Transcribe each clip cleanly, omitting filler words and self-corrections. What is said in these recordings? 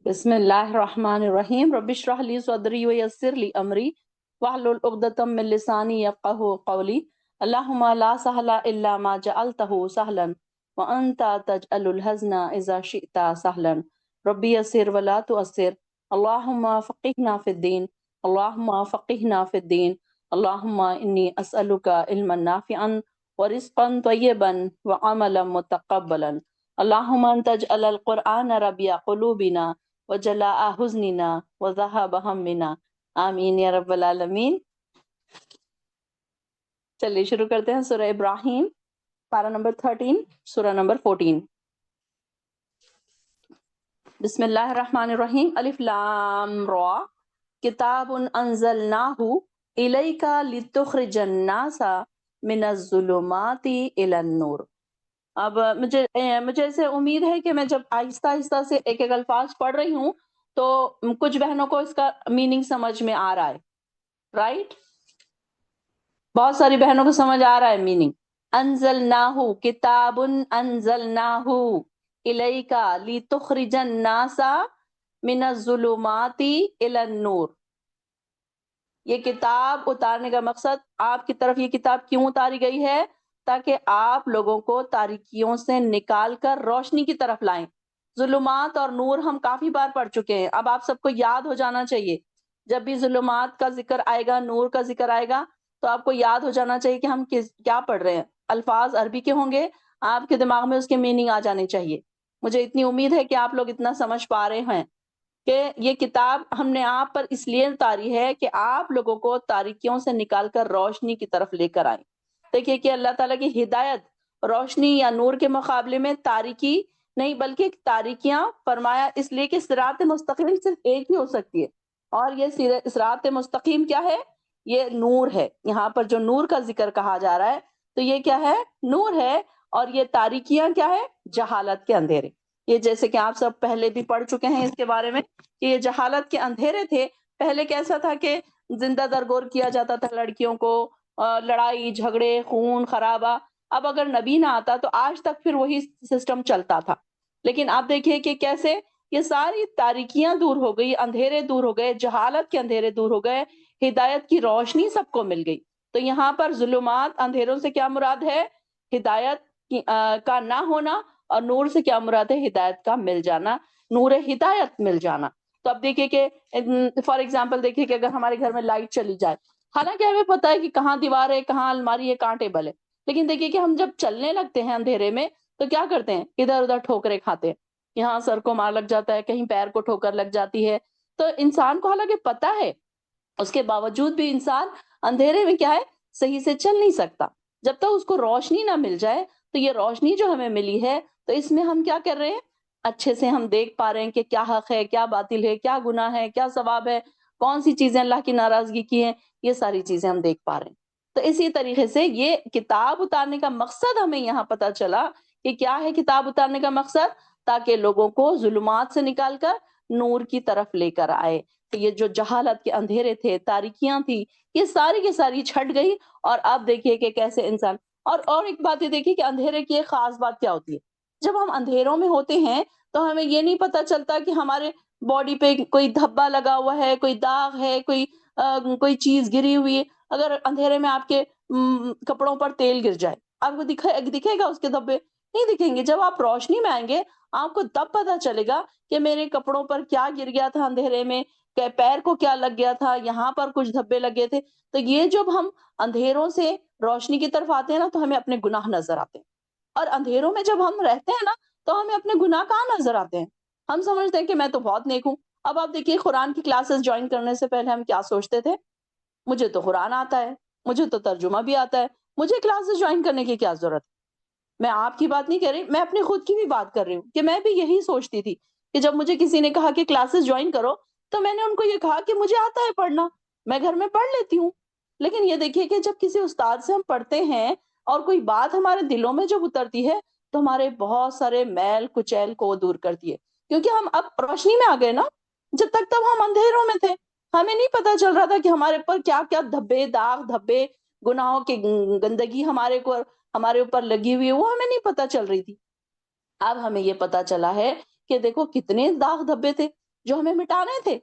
بسم اللہ الرحمن الرحیم رب اشرح لی صدری ویسر لی امری واحلل عقدۃ من لسانی یفقہوا قولی اللہم لا سہل الا ما جعلتہ سہلا وانت تجعل الحزن اذا شئت سہلا ربی یسر ولا تعسر اللہم فقہنا فی الدین اللہم فقہنا فی الدین اللہم انی اسألک علما نافعا ورزقا طیبا وعملا متقبلا اللہم ان تجعل القرآن ربیع قلوبنا وجلاء حزننا وذهاب همنا آمین یا رب العالمین۔ چلیے شروع کرتے ہیں سورہ ابراہیم، پارہ نمبر 13، سورہ نمبر 14۔ بسم اللہ الرحمن الرحیم۔ الف لام را کتاب انزلناہ الیک لتخرج الناس من الظلمات الی النور۔ اب مجھے ایسے امید ہے کہ میں جب آہستہ آہستہ سے ایک ایک الفاظ پڑھ رہی ہوں تو کچھ بہنوں کو اس کا میننگ سمجھ میں آ رہا ہے، رائٹ؟ بہت ساری بہنوں کو سمجھ آ رہا ہے میننگ۔ انزلناہ کتاب انزلناہ الیک لتخرج الناس من الظلمات الی النور۔ یہ کتاب اتارنے کا مقصد، آپ کی طرف یہ کتاب کیوں اتاری گئی ہے؟ تاکہ آپ لوگوں کو تاریکیوں سے نکال کر روشنی کی طرف لائیں۔ ظلمات اور نور ہم کافی بار پڑھ چکے ہیں، اب آپ سب کو یاد ہو جانا چاہیے۔ جب بھی ظلمات کا ذکر آئے گا، نور کا ذکر آئے گا، تو آپ کو یاد ہو جانا چاہیے کہ ہم کیا پڑھ رہے ہیں۔ الفاظ عربی کے ہوں گے، آپ کے دماغ میں اس کے میننگ آ جانے چاہیے۔ مجھے اتنی امید ہے کہ آپ لوگ اتنا سمجھ پا رہے ہیں کہ یہ کتاب ہم نے آپ پر اس لیے اتاری ہے کہ آپ لوگوں کو تاریکیوں سے نکال کر روشنی کی طرف لے کر آئیں۔ دیکھیے کہ اللہ تعالیٰ کی ہدایت روشنی یا نور کے مقابلے میں تاریکی نہیں بلکہ تاریکیاں فرمایا، اس لیے کہ صراط مستقیم صرف ایک ہی ہو سکتی ہے، اور یہ صراط مستقیم کیا ہے؟ یہ نور ہے۔ یہاں پر جو نور کا ذکر کہا جا رہا ہے تو یہ کیا ہے؟ نور ہے۔ اور یہ تاریکیاں کیا ہے؟ جہالت کے اندھیرے۔ یہ جیسے کہ آپ سب پہلے بھی پڑھ چکے ہیں اس کے بارے میں کہ یہ جہالت کے اندھیرے تھے۔ پہلے کیسا تھا کہ زندہ درگور کیا جاتا تھا لڑکیوں کو، لڑائی جھگڑے خون خرابہ۔ اب اگر نبی نہ آتا تو آج تک پھر وہی سسٹم چلتا تھا، لیکن آپ دیکھیے کہ کیسے یہ ساری تاریکیاں دور ہو گئی، اندھیرے دور ہو گئے، جہالت کے اندھیرے دور ہو گئے، ہدایت کی روشنی سب کو مل گئی۔ تو یہاں پر ظلمات اندھیروں سے کیا مراد ہے؟ ہدایت کا نہ ہونا، اور نور سے کیا مراد ہے؟ ہدایت کا مل جانا، نور ہدایت مل جانا۔ تو اب دیکھیے کہ فار ایگزامپل دیکھیے کہ اگر ہمارے گھر میں لائٹ چلی جائے، حالانکہ ہمیں پتا ہے کہ کہاں دیوار ہے، کہاں الماری ہے، کہاں ٹیبل ہے، لیکن دیکھیے کہ ہم جب چلنے لگتے ہیں اندھیرے میں تو کیا کرتے ہیں؟ ادھر ادھر ٹھوکریں کھاتے ہیں، یہاں سر کو مار لگ جاتا ہے، کہیں پیر کو ٹھوکر لگ جاتی ہے۔ تو انسان کو حالانکہ پتا ہے، اس کے باوجود بھی انسان اندھیرے میں کیا ہے؟ صحیح سے چل نہیں سکتا جب تک اس کو روشنی نہ مل جائے۔ تو یہ روشنی جو ہمیں ملی ہے تو اس میں ہم کیا کر رہے ہیں؟ اچھے سے ہم دیکھ پا رہے ہیں کہ کیا حق ہے، کیا باطل ہے، کیا گناہ ہے، کیا ثواب ہے، کون سی چیزیں اللہ کی ناراضگی کی ہیں، یہ ساری چیزیں ہم دیکھ پا رہے ہیں۔ تو اسی طریقے سے یہ کتاب اتارنے کا مقصد ہمیں یہاں پتا چلا کہ کیا ہے کتاب اتارنے کا مقصد؟ تاکہ لوگوں کو ظلمات سے نکال کر نور کی طرف لے کر آئے۔ کہ یہ جو جہالت کے اندھیرے تھے، تاریکیاں تھی، یہ ساری کی ساری چھٹ گئی۔ اور اب دیکھیے کہ کیسے انسان اور ایک بات یہ دیکھیے کہ اندھیرے کی ایک خاص بات کیا ہوتی ہے؟ جب ہم اندھیروں میں ہوتے ہیں تو ہمیں یہ نہیں پتا چلتا کہ ہمارے باڈی پہ کوئی دھبا لگا ہوا ہے، کوئی داغ ہے، کوئی چیز گری ہوئی ہے۔ اگر اندھیرے میں آپ کے کپڑوں پر تیل گر جائے، آپ کو دکھے گا اس کے دھبے؟ نہیں دکھیں گے۔ جب آپ روشنی میں آئیں گے آپ کو تب پتا چلے گا کہ میرے کپڑوں پر کیا گر گیا تھا اندھیرے میں، کہ پیر کو کیا لگ گیا تھا، یہاں پر کچھ دھبے لگے تھے۔ تو یہ جب ہم اندھیروں سے روشنی کی طرف آتے ہیں نا تو ہمیں اپنے گناہ نظر آتے ہیں، اور اندھیروں میں جب ہم رہتے ہیں نا تو ہمیں اپنے گناہ کہاں نظر آتے ہیں؟ ہم سمجھتے ہیں کہ میں تو بہت نیک ہوں۔ اب آپ دیکھیے قرآن کی کلاسز جوائن کرنے سے پہلے ہم کیا سوچتے تھے؟ مجھے تو قرآن آتا ہے، مجھے تو ترجمہ بھی آتا ہے، مجھے کلاسز جوائن کرنے کی کیا ضرورت ہے؟ میں آپ کی بات نہیں کر رہی، میں اپنے خود کی بھی بات کر رہی ہوں کہ میں بھی یہی سوچتی تھی کہ جب مجھے کسی نے کہا کہ کلاسز جوائن کرو تو میں نے ان کو یہ کہا کہ مجھے آتا ہے پڑھنا، میں گھر میں پڑھ لیتی ہوں۔ لیکن یہ دیکھیے کہ جب کسی استاد سے ہم پڑھتے ہیں اور کوئی بات ہمارے دلوں میں جب اترتی ہے تو ہمارے بہت سارے میل کچیل کو دور کرتی ہے، کیونکہ ہم اب روشنی میں آ گئے نا۔ جب تک تب ہم اندھیروں میں تھے، ہمیں نہیں پتا چل رہا تھا کہ ہمارے پر کیا کیا دھبے داغ دھبے گناہوں کی گندگی ہمارے اوپر لگی ہوئی ہے، وہ ہمیں نہیں پتا چل رہی تھی۔ اب ہمیں یہ پتا چلا ہے کہ دیکھو کتنے داغ دھبے تھے، جو ہمیں مٹانے تھے۔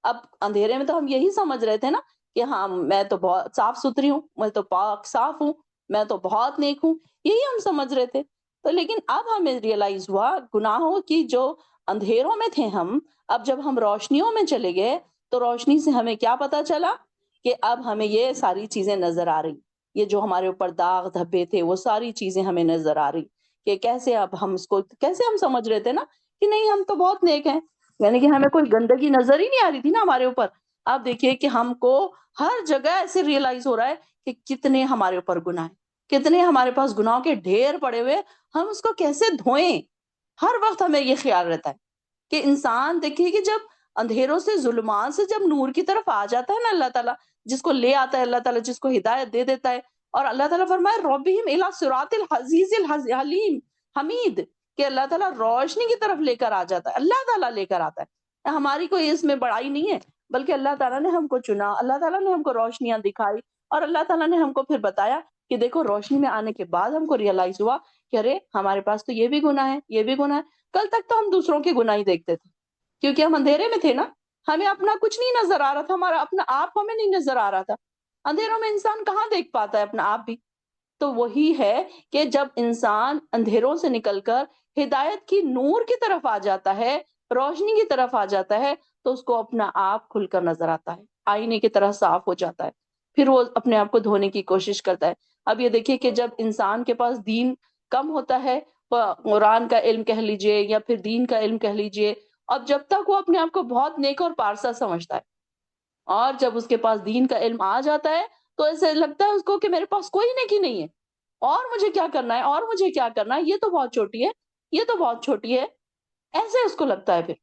اب اندھیرے میں تو ہم یہی سمجھ رہے تھے نا کہ ہاں میں تو بہت صاف ستھری ہوں، میں تو پاک صاف ہوں، میں تو بہت نیک ہوں، یہی ہم سمجھ رہے تھے۔ تو لیکن اب ہمیں ریئلائز ہوا گناہوں کی جو اندھیروں میں تھے ہم، اب جب ہم روشنیوں میں چلے گئے تو روشنی سے ہمیں کیا پتا چلا کہ اب ہمیں یہ ساری چیزیں نظر آ رہی، یہ جو ہمارے اوپر داغ دھبے تھے وہ ساری چیزیں ہمیں نظر آ رہی کہ کیسے اب ہم اس کو کیسے ہم سمجھ رہے تھے نا کہ نہیں ہم تو بہت نیک ہیں، یعنی کہ ہمیں کوئی گندگی نظر ہی نہیں آ رہی تھی نا ہمارے اوپر۔ آپ دیکھیے کہ ہم کو ہر جگہ ایسے ریئلائز ہو رہا ہے کہ کتنے ہمارے اوپر گناہ ہیں، کتنے ہمارے پاس گناہوں کے ڈھیر پڑے ہوئے، ہم اس کو کیسے دھوئیں۔ ہر وقت ہمیں یہ خیال رہتا ہے کہ انسان دیکھیے کہ جب اندھیروں سے ظلمات سے جب نور کی طرف آ جاتا ہے نا اللہ تعالیٰ، جس کو لے آتا ہے اللہ تعالیٰ، جس کو ہدایت دے دیتا ہے، اور اللہ تعالیٰ فرمائے ربہم الی صراط العزیز الحلیم حمید، کہ اللہ تعالیٰ روشنی کی طرف لے کر آ جاتا ہے، اللہ تعالیٰ لے کر آتا ہے۔ ہماری کوئی اس میں بڑائی نہیں ہے، بلکہ اللہ تعالیٰ نے ہم کو چنا، اللہ تعالیٰ نے ہم کو روشنیاں دکھائی، اور اللہ تعالیٰ نے ہم کو پھر بتایا کہ دیکھو روشنی میں آنے کے بعد ہم کو ریئلائز ہوا کہ ارے ہمارے پاس تو یہ بھی گناہ ہے، یہ بھی گناہ ہے۔ کل تک تو ہم دوسروں کے گناہ ہی دیکھتے تھے، کیونکہ ہم اندھیرے میں تھے نا، ہمیں اپنا کچھ نہیں نظر آ رہا تھا، ہمارا اپنا آپ ہمیں نہیں نظر آ رہا تھا۔ اندھیروں میں انسان کہاں دیکھ پاتا ہے اپنا آپ بھی؟ تو وہی ہے کہ جب انسان اندھیروں سے نکل کر ہدایت کی نور کی طرف آ جاتا ہے، روشنی کی طرف آ جاتا ہے، تو اس کو اپنا آپ کھل کر نظر آتا ہے، آئینے کی طرح صاف ہو جاتا ہے، پھر وہ اپنے آپ کو دھونے کی کوشش کرتا ہے۔ اب یہ دیکھیے کہ جب انسان کے پاس دین کم ہوتا ہے، قرآن کا علم کہہ لیجئے یا پھر دین کا علم کہہ لیجئے، اب جب تک وہ اپنے آپ کو بہت نیک اور پارسا سمجھتا ہے، اور جب اس کے پاس دین کا علم آ جاتا ہے تو ایسے لگتا ہے اس کو کہ میرے پاس کوئی نیکی نہیں ہے، اور مجھے کیا کرنا ہے، اور مجھے کیا کرنا ہے، یہ تو بہت چھوٹی ہے، یہ تو بہت چھوٹی ہے، ایسے اس کو لگتا ہے پھر۔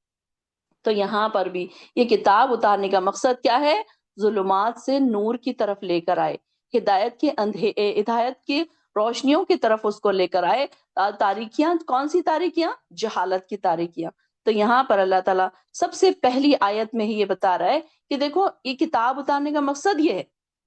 تو یہاں پر بھی یہ کتاب اتارنے کا مقصد کیا ہے؟ ظلمات سے نور کی طرف لے کر آئے، ہدایت کی روشنیوں کی طرف اس کو لے کر آئے۔ تاریکیاں کون سی تاریکیاں؟ جہالت کی تاریکیاں۔ تو یہاں پر اللہ تعالیٰ سب سے پہلی آیت میں ہی یہ بتا رہا ہے کہ دیکھو یہ کتاب اتارنے کا مقصد یہ ہے،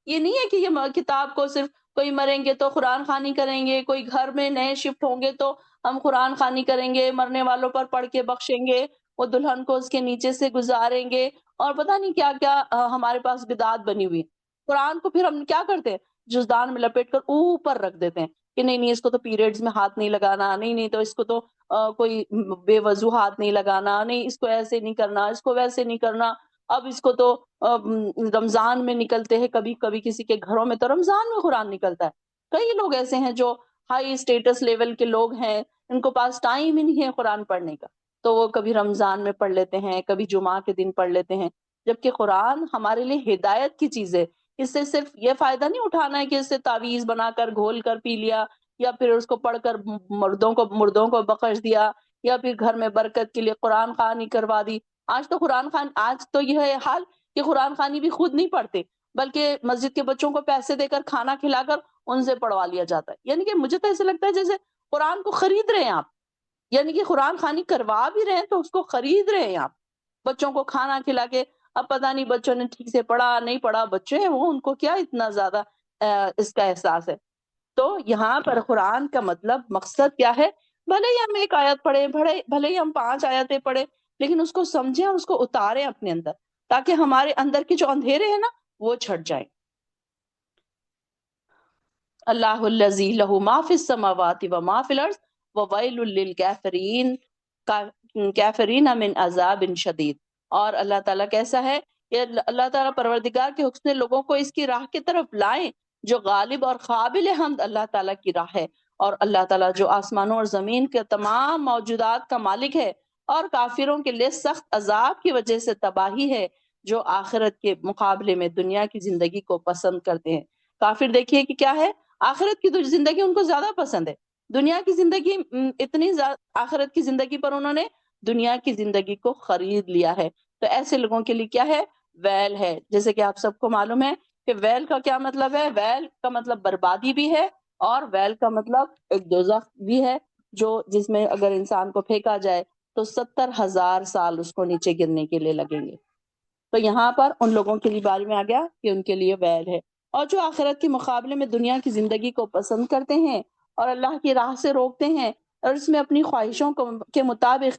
یہ نہیں ہے کہ یہ کتاب کو صرف کوئی مریں گے تو قرآن خوانی کریں گے، کوئی گھر میں نئے شفٹ ہوں گے تو ہم قرآن خوانی کریں گے، مرنے والوں پر پڑھ کے بخشیں گے، وہ دلہن کو اس کے نیچے سے گزاریں گے، اور پتہ نہیں کیا کیا ہمارے پاس بدعت بنی ہوئی۔ قرآن کو پھر ہم کیا کرتے ہیں؟ جزدان میں لپیٹ کر اوپر رکھ دیتے ہیں کہ نہیں نہیں اس کو تو پیریڈز میں ہاتھ نہیں لگانا، نہیں نہیں تو اس کو تو کوئی بے وضو ہاتھ نہیں لگانا، نہیں اس کو ایسے نہیں کرنا، اس کو ویسے نہیں کرنا۔ اب اس کو تو رمضان میں نکلتے ہیں، کبھی کبھی کسی کے گھروں میں تو رمضان میں قرآن نکلتا ہے۔ کئی لوگ ایسے ہیں جو ہائی اسٹیٹس لیول کے لوگ ہیں، ان کو پاس ٹائم ہی نہیں ہے قرآن پڑھنے کا، تو وہ کبھی رمضان میں پڑھ لیتے ہیں، کبھی جمعہ کے دن پڑھ لیتے ہیں، جبکہ قرآن ہمارے لیے ہدایت کی چیز ہے۔ اس سے صرف یہ فائدہ نہیں اٹھانا ہے کہ اس سے تعویذ بنا کر گھول کر پی لیا، یا پھر اس کو پڑھ کر مردوں کو بخش دیا، یا پھر گھر میں برکت کے لیے قرآن خوانی کروا دی۔ آج تو یہ ہے حال کہ قرآن خوانی بھی خود نہیں پڑھتے، بلکہ مسجد کے بچوں کو پیسے دے کر کھانا کھلا کر ان سے پڑھوا لیا جاتا ہے۔ یعنی کہ مجھے تو ایسے لگتا ہے جیسے قرآن کو خرید رہے ہیں آپ، یعنی کہ قرآن خوانی کروا بھی رہے ہیں تو اس کو خرید رہے ہیں آپ، بچوں کو کھانا کھلا کے۔ اب پتہ نہیں بچوں نے ٹھیک سے پڑھا نہیں پڑھا، بچے ہیں وہ، ان کو کیا اتنا زیادہ اس کا احساس ہے۔ تو یہاں پر قرآن کا مطلب مقصد کیا ہے؟ بھلے ہی ہم ایک آیت پڑھیں، بھلے ہی ہم 5 آیتیں پڑھیں، لیکن اس کو سمجھیں اور اس کو اتاریں اپنے اندر، تاکہ ہمارے اندر کے جو اندھیرے ہیں نا وہ چھٹ جائیں۔ اللہ الذی لہ ما فی السماوات و ما فی الارض وویل للکافرین کافرین من عذاب شدید۔ اور اللہ تعالیٰ کیسا ہے؟ کہ اللہ تعالیٰ پروردگار کے حسن لوگوں کو اس کی راہ کی طرف لائیں جو غالب اور قابل حمد اللہ تعالیٰ کی راہ ہے، اور اللہ تعالیٰ جو آسمانوں اور زمین کے تمام موجودات کا مالک ہے، اور کافروں کے لیے سخت عذاب کی وجہ سے تباہی ہے جو آخرت کے مقابلے میں دنیا کی زندگی کو پسند کرتے ہیں۔ کافر دیکھیے کہ کیا ہے، آخرت کی زندگی ان کو زیادہ پسند ہے، دنیا کی زندگی اتنی آخرت کی زندگی پر انہوں نے دنیا کی زندگی کو خرید لیا ہے۔ تو ایسے لوگوں کے لیے کیا ہے؟ ویل ہے۔ جیسے کہ آپ سب کو معلوم ہے کہ ویل کا کیا مطلب ہے؟ ویل کا مطلب بربادی بھی ہے، اور ویل کا مطلب ایک دوزخ بھی ہے، جس میں اگر انسان کو پھینکا جائے تو 70,000 سال اس کو نیچے گرنے کے لیے لگیں گے۔ تو یہاں پر ان لوگوں کے لیے بارے میں آ گیا کہ ان کے لیے ویل ہے۔ اور جو آخرت کے مقابلے میں دنیا کی زندگی کو پسند کرتے ہیں اور اللہ کی راہ سے روکتے ہیں، اور اس میں اپنی خواہشوں کے مطابق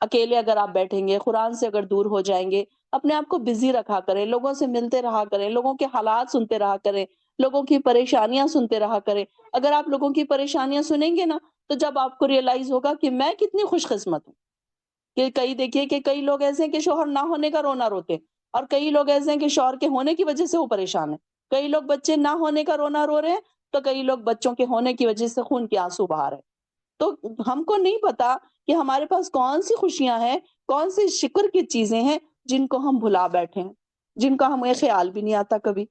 اکیلے اگر آپ بیٹھیں گے، قرآن سے اگر دور ہو جائیں گے، اپنے آپ کو بزی رکھا کریں، لوگوں سے ملتے رہا کریں، لوگوں کے حالات سنتے رہا کریں، لوگوں کی پریشانیاں سنتے رہا کریں۔ اگر آپ لوگوں کی پریشانیاں سنیں گے نا، تو جب آپ کو ریئلائز ہوگا کہ میں کتنی خوش قسمت ہوں، کہ کئی دیکھیے کہ کئی لوگ ایسے ہیں کہ شوہر نہ ہونے کا رونا روتے ہیں، اور کئی لوگ ایسے ہیں کہ شوہر کے ہونے کی وجہ سے وہ پریشان ہیں۔ کئی لوگ بچے نہ ہونے کا رونا رو رہے ہیں، تو کئی لوگ بچوں کے ہونے کی وجہ سے خون کے آنسو بہا رہے ہیں۔ تو ہم کو نہیں پتا کہ ہمارے پاس کون سی خوشیاں ہیں، کون سی شکر کی چیزیں ہیں جن کو ہم بھلا بیٹھے ہیں، جن کا ہمیں خیال بھی نہیں آتا کبھی۔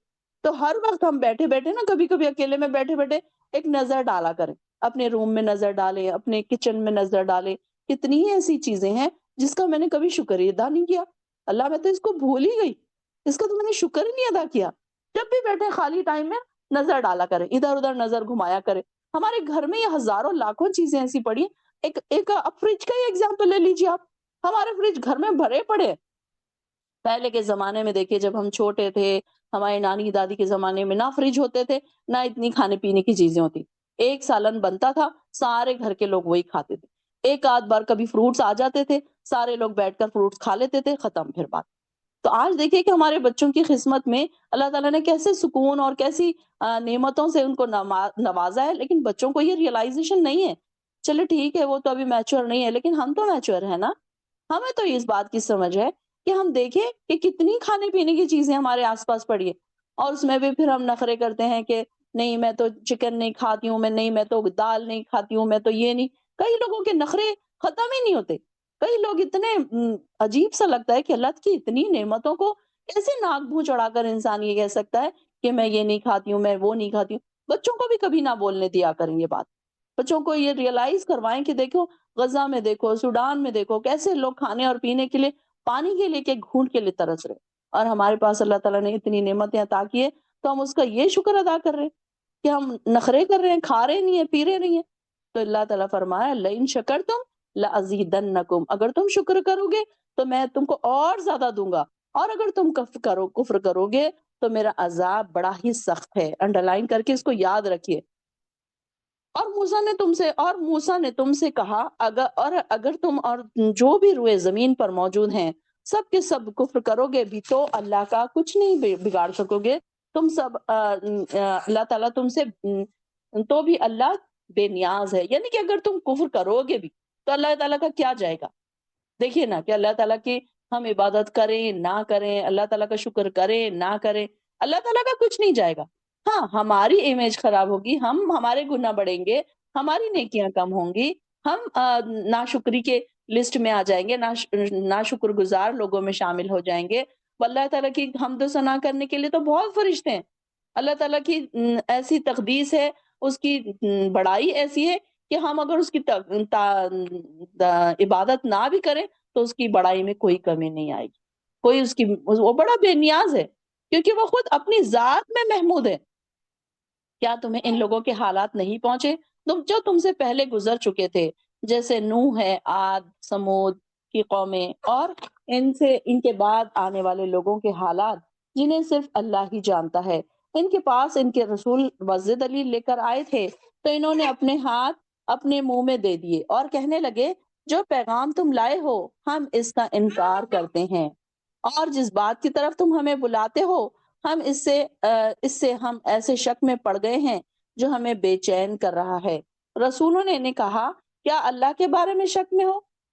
تو ہر وقت ہم بیٹھے بیٹھے نا، کبھی کبھی اکیلے میں بیٹھے بیٹھے ایک نظر ڈالا کریں، اپنے روم میں نظر ڈالیں، اپنے کچن میں نظر ڈالیں، کتنی ہی ایسی چیزیں ہیں جس کا میں نے کبھی شکر ہی ادا نہیں کیا۔ اللہ، میں تو اس کو بھول ہی گئی، اس کا تو میں نے شکر ہی نہیں ادا کیا۔ جب بھی بیٹھے خالی ٹائم میں نظر ڈالا کریں، ادھر ادھر نظر گھمایا کریں۔ ہمارے گھر میں یہ ہزاروں لاکھوں چیزیں ایسی پڑی ہیں۔ ایک فریج کا ہی ایگزامپل لے لیجیے آپ، ہمارے فریج گھر میں بھرے پڑے ہیں۔ پہلے کے زمانے میں دیکھیے، جب ہم چھوٹے تھے، ہمارے نانی دادی کے زمانے میں نہ فریج ہوتے تھے، نہ اتنی کھانے پینے کی چیزیں ہوتی۔ ایک سالن بنتا تھا، سارے گھر کے لوگ وہی کھاتے تھے۔ ایک آدھ بار کبھی فروٹس آ جاتے تھے، سارے لوگ بیٹھ کر فروٹس کھا لیتے تھے، ختم پھر بات۔ تو آج دیکھیے کہ ہمارے بچوں کی قسمت میں اللہ تعالیٰ نے کیسے سکون اور کیسی نعمتوں سے ان کو نوازا ہے، لیکن بچوں کو یہ ریئلائزیشن نہیں ہے۔ چلے ٹھیک ہے، وہ تو ابھی میچور نہیں ہے، لیکن ہم تو میچور ہیں نا۔ ہمیں تو اس بات کی سمجھ ہے کہ ہم دیکھیں کہ کتنی کھانے پینے کی چیزیں ہمارے آس پاس پڑی ہے، اور اس میں بھی پھر ہم نخرے کرتے ہیں کہ نہیں میں تو چکن نہیں کھاتی ہوں، میں نہیں، میں تو دال نہیں کھاتی ہوں، میں تو یہ نہیں۔ کئی لوگوں کے نخرے ختم ہی نہیں ہوتے۔ کئی لوگ اتنے عجیب سا لگتا ہے کہ اللہ کی اتنی نعمتوں کو کیسے ناک منہ چڑھا کر انسان یہ کہہ سکتا ہے کہ میں یہ نہیں کھاتی ہوں، میں وہ نہیں کھاتی ہوں۔ بچوں کو بھی کبھی نہ بولنے دیا کریں یہ بات۔ بچوں کو یہ ریئلائز کروائیں کہ دیکھو، غزہ میں دیکھو، سوڈان میں دیکھو، کیسے لوگ کھانے اور پینے کے لیے، پانی کے لیے کہ گھونٹ کے لیے ترس رہے، اور ہمارے پاس اللہ تعالیٰ نے اتنی نعمتیں عطا کی ہے، تو ہم اس کا یہ شکر ادا کر رہے ہیں کہ ہم نخرے کر رہے ہیں، کھا رہے نہیں ہیں، پی رہے نہیں ہیں۔ تو اللہ تعالیٰ فرمایا لئن شکرتم لازیدنکم، اگر تم شکر کرو گے تو میں تم کو اور زیادہ دوں گا، اور اگر تم کفر کرو گے تو میرا عذاب بڑا ہی سخت ہے۔ انڈر لائن کر کے اس کو یاد رکھیے۔ موسیٰ نے تم سے کہا، اگر تم اور جو بھی روئے زمین پر موجود ہیں سب کے سب کفر کرو گے بھی تو اللہ کا کچھ نہیں بگاڑ سکو گے۔ تم سب اللہ تعالیٰ تم سے تو بھی اللہ بے نیاز ہے، یعنی کہ اگر تم کفر کرو گے بھی تو اللہ تعالیٰ کا کیا جائے گا؟ دیکھیے نا کہ اللہ تعالیٰ کی ہم عبادت کریں نہ کریں، اللہ تعالیٰ کا شکر کریں نہ کریں، اللہ تعالیٰ کا کچھ نہیں جائے گا۔ ہاں، ہماری امیج خراب ہوگی، ہمارے گناہ بڑھیں گے، ہماری نیکیاں کم ہوں گی، ہم ناشکری کے لسٹ میں آ جائیں گے، ناشکر گزار لوگوں میں شامل ہو جائیں گے۔ اللہ تعالیٰ کی حمد و ثنا کرنے کے لیے تو بہت فرشتے ہیں۔ اللہ تعالیٰ کی ایسی تقدیس ہے، اس کی بڑائی ایسی ہے کہ ہم اگر اس کی عبادت نہ بھی کریں تو اس کی بڑائی میں کوئی کمی نہیں آئے گی، کوئی اس کی، وہ بڑا بے نیاز ہے، کیونکہ وہ خود اپنی ذات میں محمود ہے۔ کیا تمہیں ان لوگوں کے حالات نہیں پہنچے جو تم سے پہلے گزر چکے تھے، جیسے نوح ہے، عاد، سمود کی قومیں، اور ان کے بعد آنے والے لوگوں کے حالات جنہیں صرف اللہ ہی جانتا ہے۔ ان کے پاس ان کے رسول واضح دلیل لے کر آئے تھے، تو انہوں نے اپنے ہاتھ اپنے منہ میں دے دیے اور کہنے لگے جو پیغام تم لائے ہو ہم اس کا انکار کرتے ہیں، اور جس بات کی طرف تم ہمیں بلاتے ہو ہم اس سے ہم ایسے شک میں پڑ گئے ہیں جو ہمیں بے چین کر رہا ہے۔ رسولوں نے انہیں کہا کیا اللہ کے بارے میں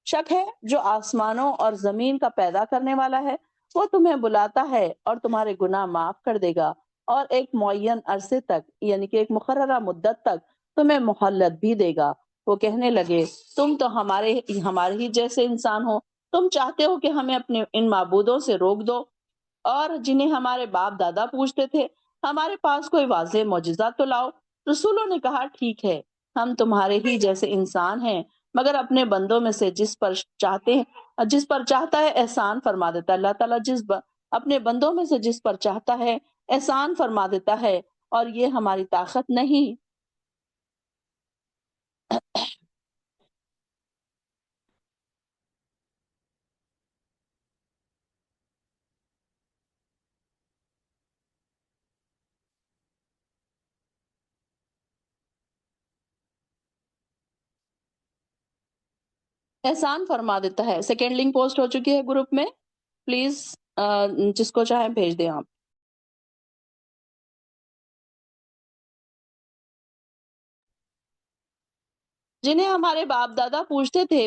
شک ہے جو آسمانوں اور زمین کا پیدا کرنے والا ہے؟ وہ تمہیں بلاتا ہے اور تمہارے گناہ معاف کر دے گا، اور ایک معین عرصے تک، یعنی کہ ایک مقررہ مدت تک تمہیں مہلت بھی دے گا۔ وہ کہنے لگے تم تو ہمارے ہی جیسے انسان ہو، تم چاہتے ہو کہ ہمیں اپنے ان معبودوں سے روک دو اور جنہیں ہمارے باپ دادا پوجتے تھے، ہمارے پاس کوئی واضح معجزہ تو لاؤ۔ رسولوں نے کہا ٹھیک ہے، ہم تمہارے ہی جیسے انسان ہیں، مگر اپنے بندوں میں سے جس پر چاہتا ہے احسان فرما دیتا ہے۔ اللہ تعالیٰ اپنے بندوں میں سے جس پر چاہتا ہے احسان فرما دیتا ہے، اور یہ ہماری طاقت نہیں۔ احسان فرما دیتا ہے۔ سیکنڈ لنک پوسٹ ہو چکی ہے گروپ میں، پلیز جس کو چاہیں بھیج دیں آپ۔ جنہیں ہمارے باپ دادا پوچھتے تھے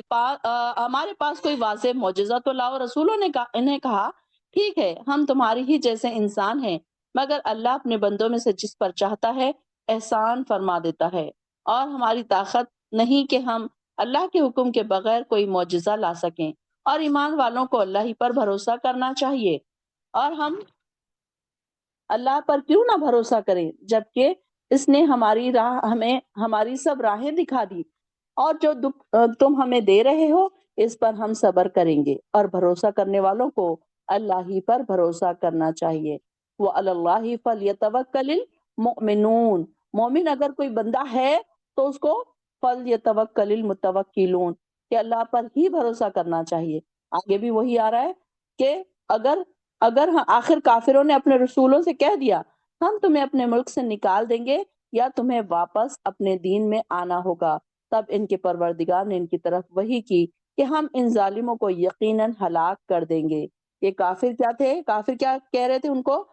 ہمارے پاس کوئی واضح معجزہ تو لاؤ، رسولوں نے انہیں کہا ٹھیک ہے، ہم تمہاری ہی جیسے انسان ہیں، مگر اللہ اپنے بندوں میں سے جس پر چاہتا ہے احسان فرما دیتا ہے، اور ہماری طاقت نہیں کہ ہم اللہ کے حکم کے بغیر کوئی معجزہ لا سکیں، اور ایمان والوں کو اللہ ہی پر بھروسہ کرنا چاہیے۔ اور ہم اللہ پر کیوں نہ بھروسہ کریں جبکہ اس نے ہماری راہ ہمیں ہماری سب راہیں دکھا دی، اور جو دکھ تم ہمیں دے رہے ہو اس پر ہم صبر کریں گے، اور بھروسہ کرنے والوں کو اللہ ہی پر بھروسہ کرنا چاہیے۔ وَعَلَى اللَّهِ فَلْيَتَوَكَّلِ الْمُؤْمِنُونَ، مومن اگر کوئی بندہ ہے تو اس کو فَلْيَتَوَكَّلِ الْمُتَوَكِّلُونَ، کہ اللہ پر ہی بھروسہ کرنا چاہیے۔ آگے بھی وہی آ رہا ہے کہ اگر اگر آخر کافروں نے اپنے رسولوں سے کہہ دیا ہم تمہیں اپنے ملک سے نکال دیں گے یا تمہیں واپس اپنے دین میں آنا ہوگا، تب ان کے پروردگار نے ان کی طرف وحی کی کہ ہم ان ظالموں کو یقیناً ہلاک کر دیں گے۔ یہ کافر کیا تھے؟ کافر کیا کہہ رہے تھے ان کو؟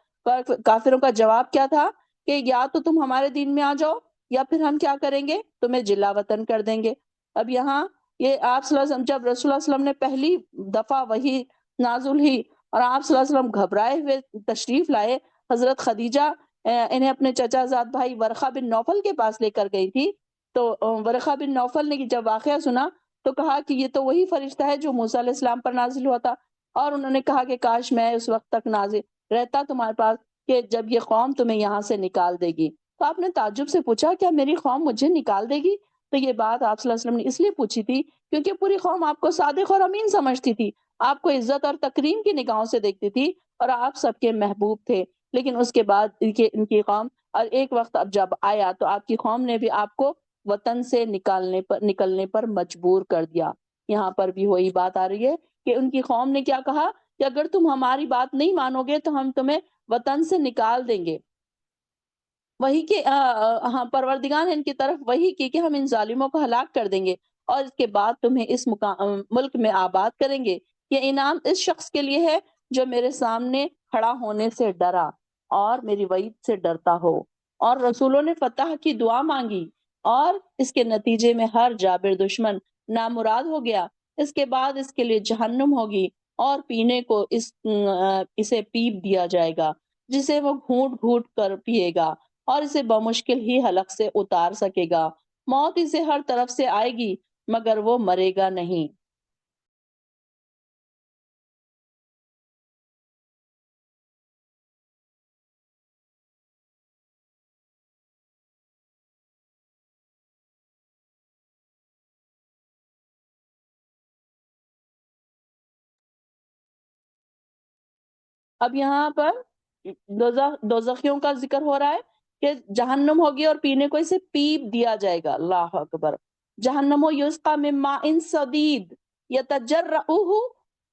کافروں کا جواب کیا تھا کہ یا تو تم ہمارے دین میں آ جاؤ یا پھر ہم کیا کریں گے، تمہیں جلا وطن کر دیں گے۔ اب یہاں یہ آپ صلی اللہ علیہ وسلم، جب رسول اللہ صلی اللہ علیہ وسلم نے پہلی دفعہ وحی نازل ہوئی اور آپ صلی اللہ علیہ وسلم گھبرائے ہوئے تشریف لائے، حضرت خدیجہ انہیں اپنے چچا زاد بھائی ورقہ بن نوفل کے پاس لے کر گئی تھی، تو ورقہ بن نوفل نے جب واقعہ سنا تو کہا کہ یہ تو وہی فرشتہ ہے جو موسیٰ علیہ السلام پر نازل ہوا تھا، اور انہوں نے کہا کہ کاش میں اس وقت تک نازل رہتا تمہارے پاس کہ جب یہ قوم تمہیں یہاں سے نکال دے گی۔ تو آپ نے تعجب سے پوچھا کیا میری قوم مجھے نکال دے گی؟ تو یہ بات آپ صلی اللہ علیہ وسلم نے اس لیے پوچھی تھی کیونکہ پوری قوم آپ کو صادق اور امین سمجھتی تھی، آپ کو عزت اور تکریم کی نگاہوں سے دیکھتی تھی، اور آپ سب کے محبوب تھے۔ لیکن اس کے بعد ان کی قوم، اور ایک وقت اب جب آیا تو آپ کی قوم نے بھی آپ کو وطن سے نکلنے پر مجبور کر دیا۔ یہاں پر بھی وہی بات آ رہی ہے کہ ان کی قوم نے کیا کہا کہ اگر تم ہماری بات نہیں مانو گے تو ہم تمہیں وطن سے نکال دیں گے۔ وہی کہ ہاں، پروردگار نے ان کی طرف وہی کی کہ ہم ان ظالموں کو ہلاک کر دیں گے اور اس کے بعد تمہیں اس ملک میں آباد کریں گے۔ یہ انعام اس شخص کے لیے ہے جو میرے سامنے کھڑا ہونے سے ڈرا اور میری وعید سے ڈرتا ہو۔ اور رسولوں نے فتح کی دعا مانگی اور اس کے نتیجے میں ہر جابر دشمن نامراد ہو گیا۔ اس کے بعد اس کے لیے جہنم ہوگی اور پینے کو اسے پیپ دیا جائے گا جسے وہ گھونٹ گھونٹ کر پیے گا، اور اسے بمشکل ہی حلق سے اتار سکے گا۔ موت اسے ہر طرف سے آئے گی مگر وہ مرے گا نہیں۔ اب یہاں پر دوزخیوں کا ذکر ہو رہا ہے کہ جہنم ہوگی اور پینے کو اسے پیپ دیا جائے گا۔ اللہ اکبر۔ جہنم یسقا من ماء صدید یتجرعہ،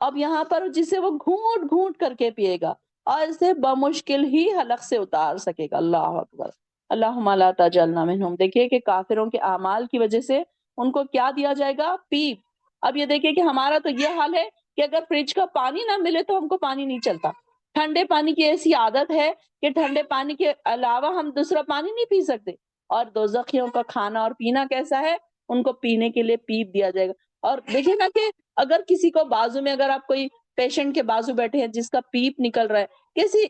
اب یہاں پر جسے وہ گھونٹ گھونٹ کر کے پیے گا اور اسے بمشکل ہی حلق سے اتار سکے گا۔ اللہ اکبر۔ اللہم لا تجعلنا منہم۔ دیکھیے کہ کافروں کے اعمال کی وجہ سے ان کو کیا دیا جائے گا؟ پیپ۔ اب یہ دیکھیے کہ ہمارا تو یہ حال ہے کہ اگر فریج کا پانی نہ ملے تو ہم کو پانی نہیں چلتا۔ ٹھنڈے پانی کی ایسی عادت ہے کہ ٹھنڈے پانی کے علاوہ ہم دوسرا پانی نہیں پی سکتے، اور دوزخیوں کا کھانا اور پینا کیسا ہے؟ ان کو پینے کے لیے پیپ دیا جائے گا۔ اور دیکھیں نا کہ اگر کسی کو بازو میں، اگر آپ کوئی پیشنٹ کے بازو بیٹھے ہیں جس کا پیپ نکل رہا ہے، کیسی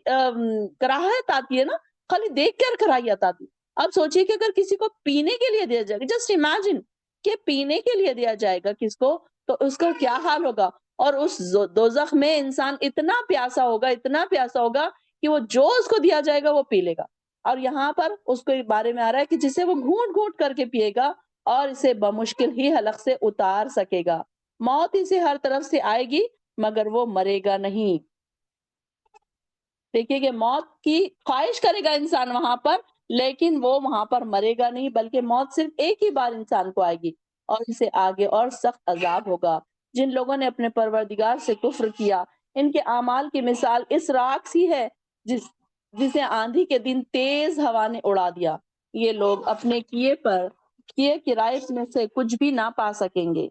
کراہت آتی ہے نا، خالی دیکھ کر کراہیت آتی۔ اب سوچئے کہ اگر کسی کو پینے کے لیے دیا جائے گا، جسٹ امیجن کہ پینے کے لیے دیا جائے گا کس کو، تو اس کا کیا حال ہوگا؟ اور اس دوزخ میں انسان اتنا پیاسا ہوگا، اتنا پیاسا ہوگا کہ وہ جو اس کو دیا جائے گا وہ پی لے گا۔ اور یہاں پر اس کے بارے میں آ رہا ہے کہ جسے وہ گھونٹ گھونٹ کر کے پیے گا اور اسے بمشکل ہی حلق سے اتار سکے گا۔ موت اسے ہر طرف سے آئے گی مگر وہ مرے گا نہیں۔ دیکھیے کہ موت کی خواہش کرے گا انسان وہاں پر، لیکن وہ وہاں پر مرے گا نہیں، بلکہ موت صرف ایک ہی بار انسان کو آئے گی اور اسے آگے اور سخت عذاب ہوگا۔ جن لوگوں نے اپنے پروردگار سے کفر کیا، ان کے اعمال کی مثال اس راکھ سی ہے جسے آندھی کے دن تیز ہوا نے اڑا دیا۔ یہ لوگ اپنے کیے کرائے میں سے کچھ بھی نہ پا سکیں گے۔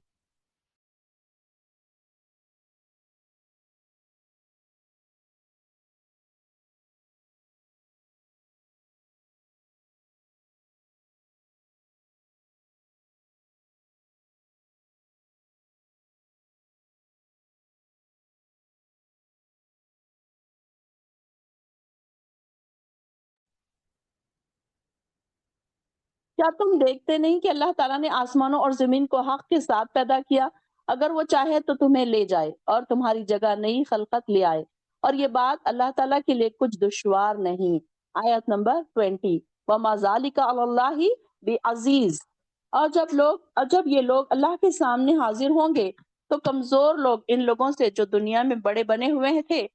کیا تم دیکھتے نہیں کہ اللہ تعالیٰ نے آسمانوں اور زمین کو حق کے ساتھ پیدا کیا؟ اگر وہ چاہے تو تمہیں لے جائے اور تمہاری جگہ نئی خلقت لے آئے، اور یہ بات اللہ تعالیٰ کے لیے کچھ دشوار نہیں۔ آیت نمبر 20، وَمَا ذَلِكَ عَلَى اللَّهِ بِعَزِيزٍ۔ اور جب یہ لوگ اللہ کے سامنے حاضر ہوں گے تو کمزور لوگ ان لوگوں سے جو دنیا میں بڑے بنے ہوئے تھے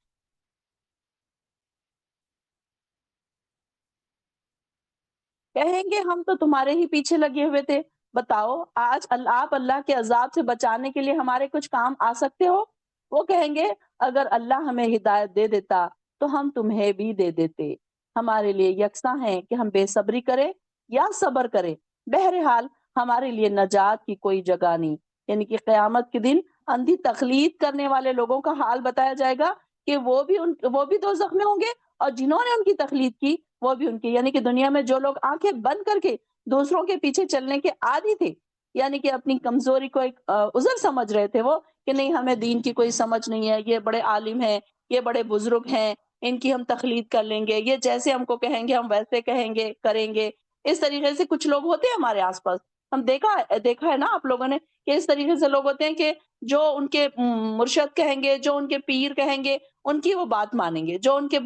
کہیں گے ہم تو تمہارے ہی پیچھے لگے ہوئے تھے، بتاؤ آج آپ اللہ کے عذاب سے بچانے کے لیے ہمارے کچھ کام آ سکتے ہو؟ وہ کہیں گے اگر اللہ ہمیں ہدایت دے دیتا تو ہم تمہیں بھی دے دیتے، ہمارے لیے یکساں ہے کہ ہم بے صبری کریں یا صبر کریں، بہرحال ہمارے لیے نجات کی کوئی جگہ نہیں۔ یعنی کہ قیامت کے دن اندھی تقلید کرنے والے لوگوں کا حال بتایا جائے گا کہ وہ بھی دوزخ میں ہوں گے، اور جنہوں نے ان کی تقلید کی وہ بھی ان کی، یعنی کہ دنیا میں جو لوگ آنکھیں بند کر کے دوسروں کے پیچھے چلنے کے عادی تھے، یعنی کہ اپنی کمزوری کو ایک عذر سمجھ رہے تھے وہ، کہ نہیں ہمیں دین کی کوئی سمجھ نہیں ہے، یہ بڑے عالم ہیں، یہ بڑے بزرگ ہیں، ان کی ہم تقلید کر لیں گے، یہ جیسے ہم کو کہیں گے ہم ویسے کہیں گے کریں گے۔ اس طریقے سے کچھ لوگ ہوتے ہیں ہمارے آس پاس، ہم دیکھا ہے نا آپ لوگوں نے، کہ اس طریقے سے لوگ ہوتے ہیں کہ جو ان کے مرشد کہیں گے، جو ان کے پیر کہیں گے ان کی وہ بات مانیں گے، جو ان کے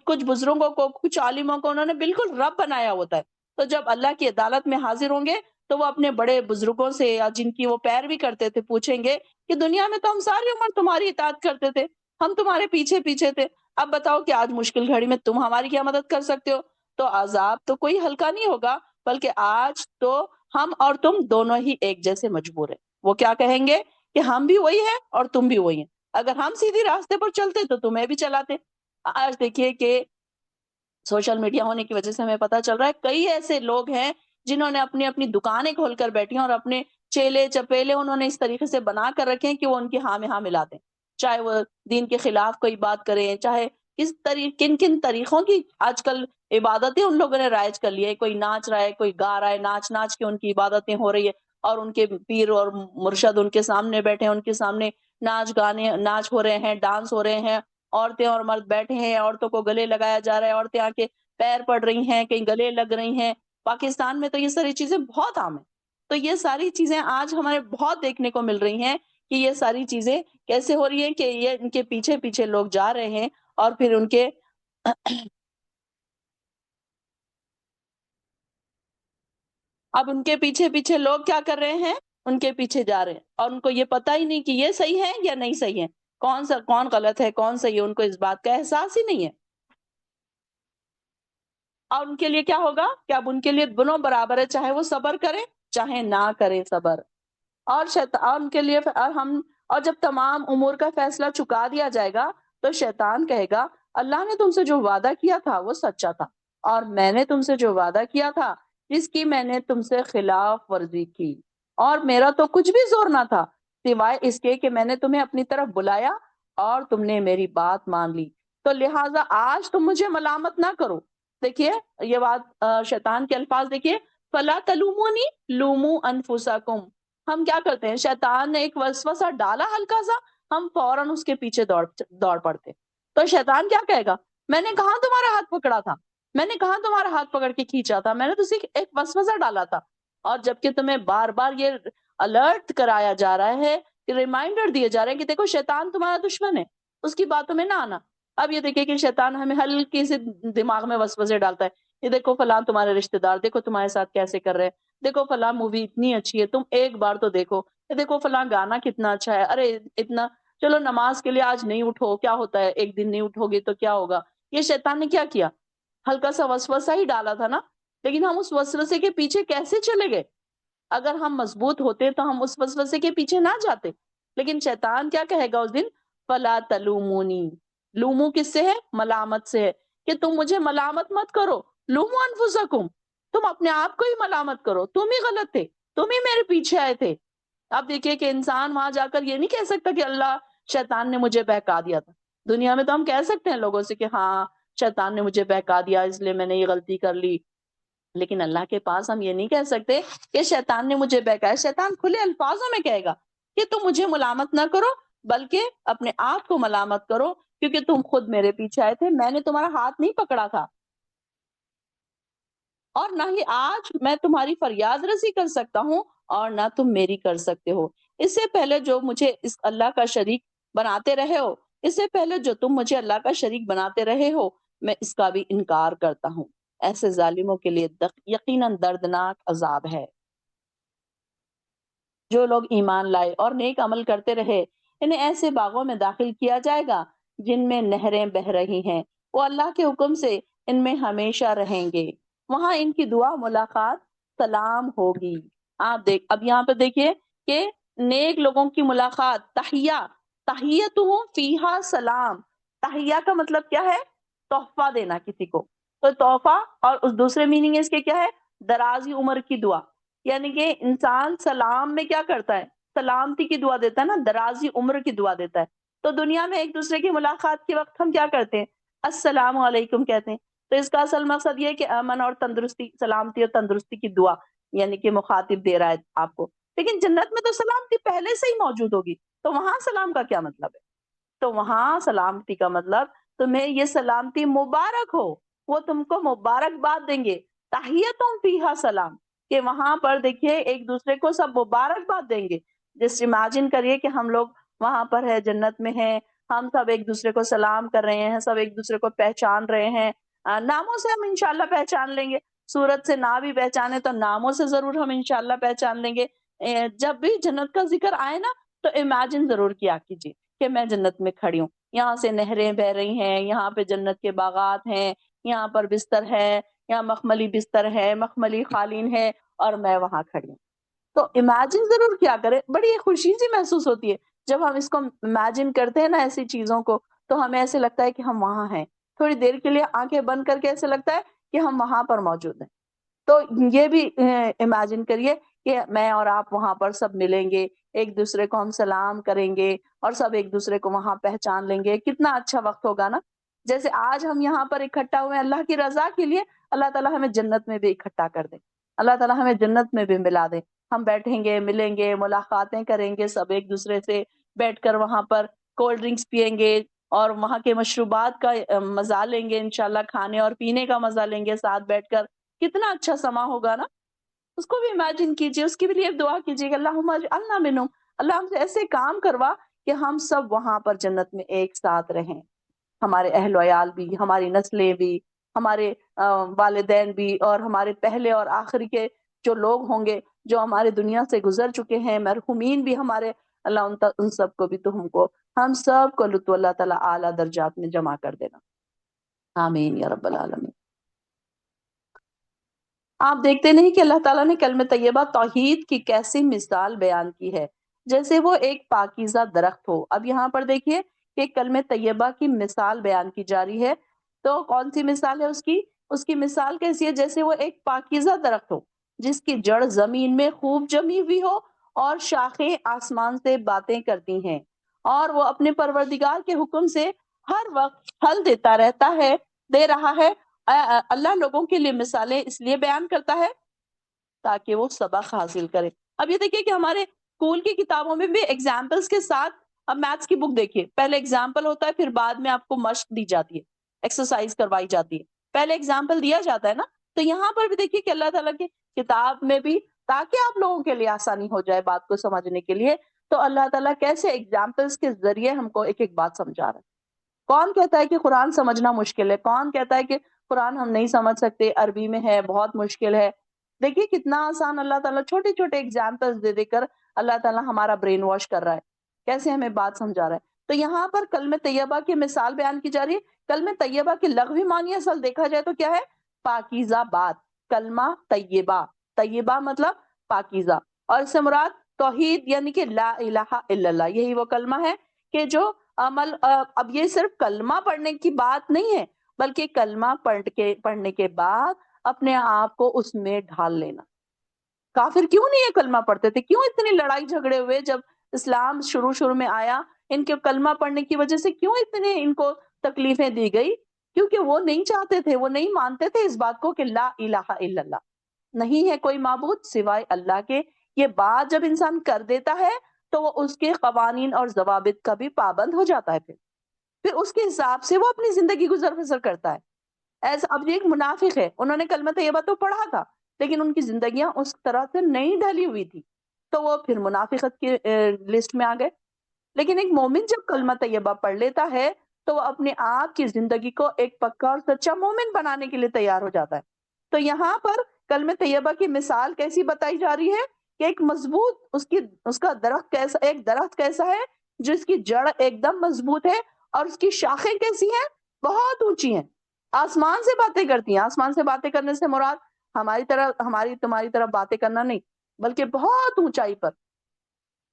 کچھ بزرگوں کو، کچھ عالموں کو انہوں نے بالکل رب بنایا ہوتا ہے، تو جب اللہ کی عدالت میں حاضر ہوں گے تو وہ اپنے بڑے بزرگوں سے یا جن کی وہ پیروی کرتے تھے پوچھیں گے کہ دنیا میں تو ہم ساری عمر تمہاری اطاعت کرتے تھے، ہم تمہارے پیچھے پیچھے تھے، اب بتاؤ کہ آج مشکل گھڑی میں تم ہماری کیا مدد کر سکتے ہو؟ تو عذاب تو کوئی ہلکا نہیں ہوگا، بلکہ آج تو ہم اور تم دونوں ہی ایک جیسے مجبور ہیں۔ وہ کیا کہیں گے کہ ہم بھی وہی ہیں اور تم بھی وہی ہیں، اگر ہم سیدھی راستے پر چلتے تو تمہیں بھی چلاتے۔ آج دیکھیے کہ سوشل میڈیا ہونے کی وجہ سے ہمیں پتہ چل رہا ہے کئی ایسے لوگ ہیں جنہوں نے اپنی اپنی دکانیں کھول کر بیٹھی ہیں اور اپنے چیلے چپیلے انہوں نے اس طریقے سے بنا کر رکھے ہیں کہ وہ ان کی ہاں میں ہاں ملا دیں، چاہے وہ دین کے خلاف کوئی بات کریں، چاہے کن کن طریقوں کی آج کل عبادتیں ان لوگوں نے رائج کر لی ہے، کوئی ناچ رہا ہے، کوئی گا رہا ہے، ناچ ناچ کے ان کی عبادتیں ہو رہی ہے، اور ان کے پیر اور مرشد ان کے سامنے بیٹھے ہیں، ان کے سامنے ناچ ہو رہے ہیں، ڈانس ہو رہے ہیں، عورتیں اور مرد بیٹھے ہیں، عورتوں کو گلے لگایا جا رہا ہے، عورتیں آ کے پیر پڑ رہی ہیں، کہیں گلے لگ رہی ہیں۔ پاکستان میں تو یہ ساری چیزیں بہت عام ہیں، تو یہ ساری چیزیں آج ہمارے بہت دیکھنے کو مل رہی ہیں کہ یہ ساری چیزیں کیسے ہو رہی ہیں، کہ یہ ان کے پیچھے پیچھے لوگ جا رہے ہیں، اور پھر ان کے اب ان کے پیچھے پیچھے لوگ کیا کر رہے ہیں، ان کے پیچھے جا رہے ہیں، اور ان کو یہ پتہ ہی نہیں کہ یہ صحیح ہے یا نہیں صحیح ہے، کون غلط ہے کون صحیح ہے، ان کو اس بات کا احساس ہی نہیں ہے۔ اور ان کے لیے کیا ہوگا کہ اب ان کے لیے دونوں برابر ہے، چاہے وہ صبر کرے چاہے نہ کرے صبر، اور شیطان کے لیے اور جب تمام امور کا فیصلہ چکا دیا جائے گا تو شیطان کہے گا اللہ نے تم سے جو وعدہ کیا تھا وہ سچا تھا، اور میں نے تم سے جو وعدہ کیا تھا جس کی میں نے تم سے خلاف ورزی کی، اور میرا تو کچھ بھی زور نہ تھا سوائے اس کے کہ میں نے تمہیں اپنی طرف بلایا اور تم نے میری بات مان لی، تو لہٰذا آج تم مجھے ملامت نہ کرو۔ دیکھیے یہ بات شیطان کے الفاظ دیکھیے، فلا تلومونی لومو انفسکم، ہم کیا کرتے ہیں، شیطان نے ایک وسوسہ ڈالا ہلکا سا، ہم فوراً اس کے پیچھے دوڑ پڑتے، تو شیطان کیا کہے گا، میں نے کہاں تمہارا ہاتھ پکڑا تھا، میں نے کہاں تمہارا ہاتھ پکڑ کے کھینچا تھا، میں نے تو صرف ایک وسوسہ ڈالا تھا، اور جبکہ تمہیں بار بار یہ الرٹ کرایا جا رہا ہے، ریمائنڈر دیے جا رہے ہیں کہ دیکھو شیطان تمہارا دشمن ہے، اس کی باتوں میں نہ آنا۔ اب یہ دیکھیں کہ شیطان ہمیں ہلکی سے دماغ میں وسوسے ڈالتا ہے، یہ دیکھو فلاں تمہارے رشتہ دار دیکھو تمہارے ساتھ کیسے کر رہے ہیں، دیکھو فلاں مووی اتنی اچھی ہے تم ایک بار تو دیکھو، یہ دیکھو فلاں گانا کتنا اچھا ہے، ارے اتنا، چلو نماز کے لیے آج نہیں اٹھو، کیا ہوتا ہے ایک دن نہیں اٹھو گے تو کیا ہوگا، یہ شیطان نے کیا کیا، ہلکا سا وسوسہ ہی ڈالا تھا نا، لیکن ہم اس وسوسے کے پیچھے کیسے چلے گئے، اگر ہم مضبوط ہوتے تو ہم اس وسوسے کے پیچھے نہ جاتے، لیکن شیطان کیا کہے گا اس دن، فلا تلومونی، لومو کس سے ہے، ملامت سے ہے، کہ تم مجھے ملامت مت کرو، لومو انفسکم، تم اپنے آپ کو ہی ملامت کرو، تم ہی غلط تھے، تم ہی میرے پیچھے آئے تھے۔ اب دیکھیے کہ انسان وہاں جا کر یہ نہیں کہہ سکتا کہ اللہ شیطان نے مجھے بہکا دیا تھا، دنیا میں تو ہم کہہ سکتے ہیں لوگوں سے کہ ہاں شیطان نے مجھے بہکا دیا اس لیے میں نے یہ غلطی کر لی، لیکن اللہ کے پاس ہم یہ نہیں کہہ سکتے کہ شیطان نے مجھے بہکایا، شیطان کھلے الفاظوں میں کہے گا کہ تم مجھے ملامت نہ کرو بلکہ اپنے آپ کو ملامت کرو، کیونکہ تم خود میرے پیچھے آئے تھے، میں نے تمہارا ہاتھ نہیں پکڑا تھا۔ اور نہ ہی آج میں تمہاری فریاد رسی کر سکتا ہوں اور نہ تم میری کر سکتے ہو۔ اس سے پہلے جو مجھے اس اللہ کا شریک بناتے رہے ہو، اس سے پہلے جو تم مجھے اللہ کا شریک بناتے رہے ہو، میں اس کا بھی انکار کرتا ہوں۔ ایسے ظالموں کے لیے یقیناً دردناک عذاب ہے۔ جو لوگ ایمان لائے اور نیک عمل کرتے رہے، انہیں ایسے باغوں میں داخل کیا جائے گا جن میں نہریں بہہ رہی ہیں، وہ اللہ کے حکم سے ان میں ہمیشہ رہیں گے، وہاں ان کی دعا ملاقات سلام ہوگی۔ آپ دیکھ اب یہاں پہ دیکھیے کہ نیک لوگوں کی ملاقات تحیہ، تحیتہم فیہا سلام۔ تحیہ کا مطلب کیا ہے؟ تحفہ دینا کسی کو، تو تحفہ، اور اس دوسرے میننگ اس کے کیا ہے؟ درازی عمر کی دعا، یعنی کہ انسان سلام میں کیا کرتا ہے؟ سلامتی کی دعا دیتا ہے نا، درازی عمر کی دعا دیتا ہے۔ تو دنیا میں ایک دوسرے کی ملاقات کے وقت ہم کیا کرتے ہیں؟ السلام علیکم کہتے ہیں۔ تو اس کا اصل مقصد یہ ہے کہ امن اور تندرستی، سلامتی اور تندرستی کی دعا، یعنی کہ مخاطب دے رہا ہے آپ کو۔ لیکن جنت میں تو سلامتی پہلے سے ہی موجود ہوگی، تو وہاں سلام کا کیا مطلب ہے؟ تو وہاں سلامتی کا مطلب تمہیں یہ سلامتی مبارک ہو، وہ تم کو مبارکباد دیں گے۔ تحیتم فیہا سلام، کہ وہاں پر دیکھیے ایک دوسرے کو سب مبارکباد دیں گے۔ جس امیجن کریے کہ ہم لوگ وہاں پر ہے، جنت میں ہیں، ہم سب ایک دوسرے کو سلام کر رہے ہیں، سب ایک دوسرے کو پہچان رہے ہیں۔ ناموں سے ہم انشاءاللہ پہچان لیں گے، صورت سے نہ بھی پہچانے تو ناموں سے ضرور ہم انشاءاللہ پہچان لیں گے۔ جب بھی جنت کا ذکر آئے نا تو امیجن ضرور کیا کیجیے کہ میں جنت میں کھڑی ہوں، یہاں سے نہریں بہ رہی ہیں، یہاں پہ جنت کے باغات ہیں، یہاں پر بستر ہے، یہاں مخملی بستر ہے، مخملی قالین ہے، اور میں وہاں کھڑی ہوں۔ تو امیجن ضرور کیا کرے، بڑی خوشی سی محسوس ہوتی ہے جب ہم اس کو امیجن کرتے ہیں نا، ایسی چیزوں کو، تو ہمیں ایسے لگتا ہے کہ ہم وہاں ہیں، تھوڑی دیر کے لیے آنکھیں بند کر کے ایسے لگتا ہے کہ ہم وہاں پر موجود ہیں۔ تو یہ بھی امیجن کریے کہ میں اور آپ وہاں پر سب ملیں گے، ایک دوسرے کو ہم سلام کریں گے، اور سب ایک دوسرے کو وہاں پہچان لیں گے۔ کتنا اچھا وقت ہوگا نا! جیسے آج ہم یہاں پر اکٹھا ہوئے اللہ کی رضا کے لیے، اللہ تعالیٰ ہمیں جنت میں بھی اکٹھا کر دے، اللہ تعالیٰ ہمیں جنت میں بھی ملا دے۔ ہم بیٹھیں گے، ملیں گے، ملاقاتیں کریں گے، سب ایک دوسرے سے بیٹھ کر وہاں پر کولڈ ڈرنکس پیئیں گے، اور وہاں کے مشروبات کا مزہ لیں گے، انشاءاللہ کھانے اور پینے کا مزہ لیں گے ساتھ بیٹھ کر۔ کتنا اچھا سما ہوگا نا! اس کو بھی امیجن کیجئے، اس کی بھی لیے دعا کیجئے کہ اللہم اجعلنا منہم، اللہ ہم سے ایسے کام کروا کہ ہم سب وہاں پر جنت میں ایک ساتھ رہیں، ہمارے اہل و عیال بھی، ہماری نسلیں بھی، ہمارے والدین بھی، اور ہمارے پہلے اور آخری کے جو لوگ ہوں گے جو ہمارے دنیا سے گزر چکے ہیں، مرحومین بھی ہمارے، اللہ ان سب کو بھی تو ہم سب کو لطف اللہ تعالیٰ اعلیٰ درجات میں جمع کر دینا۔ آمین یا رب العالمین۔ آپ دیکھتے نہیں کہ اللہ تعالیٰ نے کلمہ طیبہ توحید کی کیسی مثال بیان کی ہے، جیسے وہ ایک پاکیزہ درخت ہو۔ اب یہاں پر دیکھیے کہ کلمہ طیبہ کی مثال بیان کی جا رہی ہے، تو کون سی مثال ہے اس کی؟ اس کی مثال کیسی ہے؟ جیسے وہ ایک پاکیزہ درخت ہو جس کی جڑ زمین میں خوب جمی ہوئی ہو، اور شاخیں آسمان سے باتیں کرتی ہیں، اور وہ اپنے پروردگار کے حکم سے ہر وقت پھل دیتا رہتا ہے، دے رہا ہے۔ اللہ لوگوں کے لیے مثالیں اس لیے بیان کرتا ہے تاکہ وہ سبق حاصل کرے۔ اب یہ دیکھیے کہ ہمارے اسکول کی کتابوں میں بھی ایگزامپلس کے ساتھ، اب میتھس کی بک دیکھیے، پہلے ایگزامپل ہوتا ہے، پھر بعد میں آپ کو مشق دی جاتی ہے، ایکسرسائز کروائی جاتی ہے، پہلے ایگزامپل دیا جاتا ہے نا۔ تو یہاں پر بھی دیکھیے کہ اللہ تعالیٰ کی کتاب میں بھی، تاکہ آپ لوگوں کے لیے آسانی ہو جائے بات کو سمجھنے کے لیے، تو اللہ تعالیٰ کیسے ایگزامپلس کے ذریعے ہم کو ایک ایک بات سمجھا رہا ہے۔ کون کہتا ہے کہ قرآن سمجھنا مشکل ہے؟ کون کہتا ہے کہ قرآن ہم نہیں سمجھ سکتے، عربی میں ہے، بہت مشکل ہے؟ دیکھیے کتنا آسان اللہ تعالیٰ چھوٹے چھوٹے ایگزامپلس دے دے کر اللہ تعالیٰ ہمارا برین واش کر رہا ہے، کیسے ہمیں بات سمجھا رہا ہے۔ تو یہاں پر کلمہ طیبہ کی مثال بیان کی جا رہی ہے۔ کلمہ طیبہ کی لغوی معنی اصل دیکھا جائے تو کیا ہے؟ پاکیزہ بات، کلمہ طیبہ، طیبہ مطلب پاکیزہ، اور اس سے مراد توحید یعنی کہ لا الہ الا اللہ، یہی وہ کلمہ ہے کہ جو عمل، اب یہ صرف کلمہ پڑھنے کی بات نہیں ہے، بلکہ کلمہ پڑھنے کے بعد اپنے آپ کو اس میں ڈھال لینا۔ کافر کیوں نہیں یہ کلمہ پڑھتے تھے؟ کیوں اتنی لڑائی جھگڑے ہوئے جب اسلام شروع میں آیا؟ ان کے کلمہ پڑھنے کی وجہ سے کیوں اتنے ان کو تکلیفیں دی گئی؟ کیونکہ وہ نہیں چاہتے تھے، وہ نہیں مانتے تھے اس بات کو کہ لا الہ الا اللہ، نہیں ہے کوئی معبود سوائے اللہ کے۔ یہ بات جب انسان کر دیتا ہے تو وہ اس کے قوانین اور ضوابط کا بھی پابند ہو جاتا ہے، پھر اس کے حساب سے وہ اپنی زندگی گزر بسر کرتا ہے۔ ایسا اب یہ ایک منافق ہے، انہوں نے کلمہ طیبہ تو پڑھا تھا لیکن ان کی زندگیاں اس طرح سے نہیں ڈھلی ہوئی تھی، تو وہ پھر منافقت کی لسٹ میں آ گئے۔ لیکن ایک مومن جب کلمہ طیبہ پڑھ لیتا ہے تو وہ اپنے آپ کی زندگی کو ایک پکا اور سچا مومن بنانے کے لیے تیار ہو جاتا ہے۔ تو یہاں پر کلمہ طیبہ کی مثال کیسی بتائی جا رہی ہے کہ ایک مضبوط اس کا درخت کیسا، ایک درخت کیسا ہے جس کی جڑ ایک دم مضبوط ہے اور اس کی شاخیں کیسی ہیں، بہت اونچی ہیں، آسمان سے باتیں کرتی ہیں۔ آسمان سے باتیں کرنے سے مراد ہماری طرح، ہماری تمہاری طرح باتیں کرنا نہیں، بلکہ بہت اونچائی پر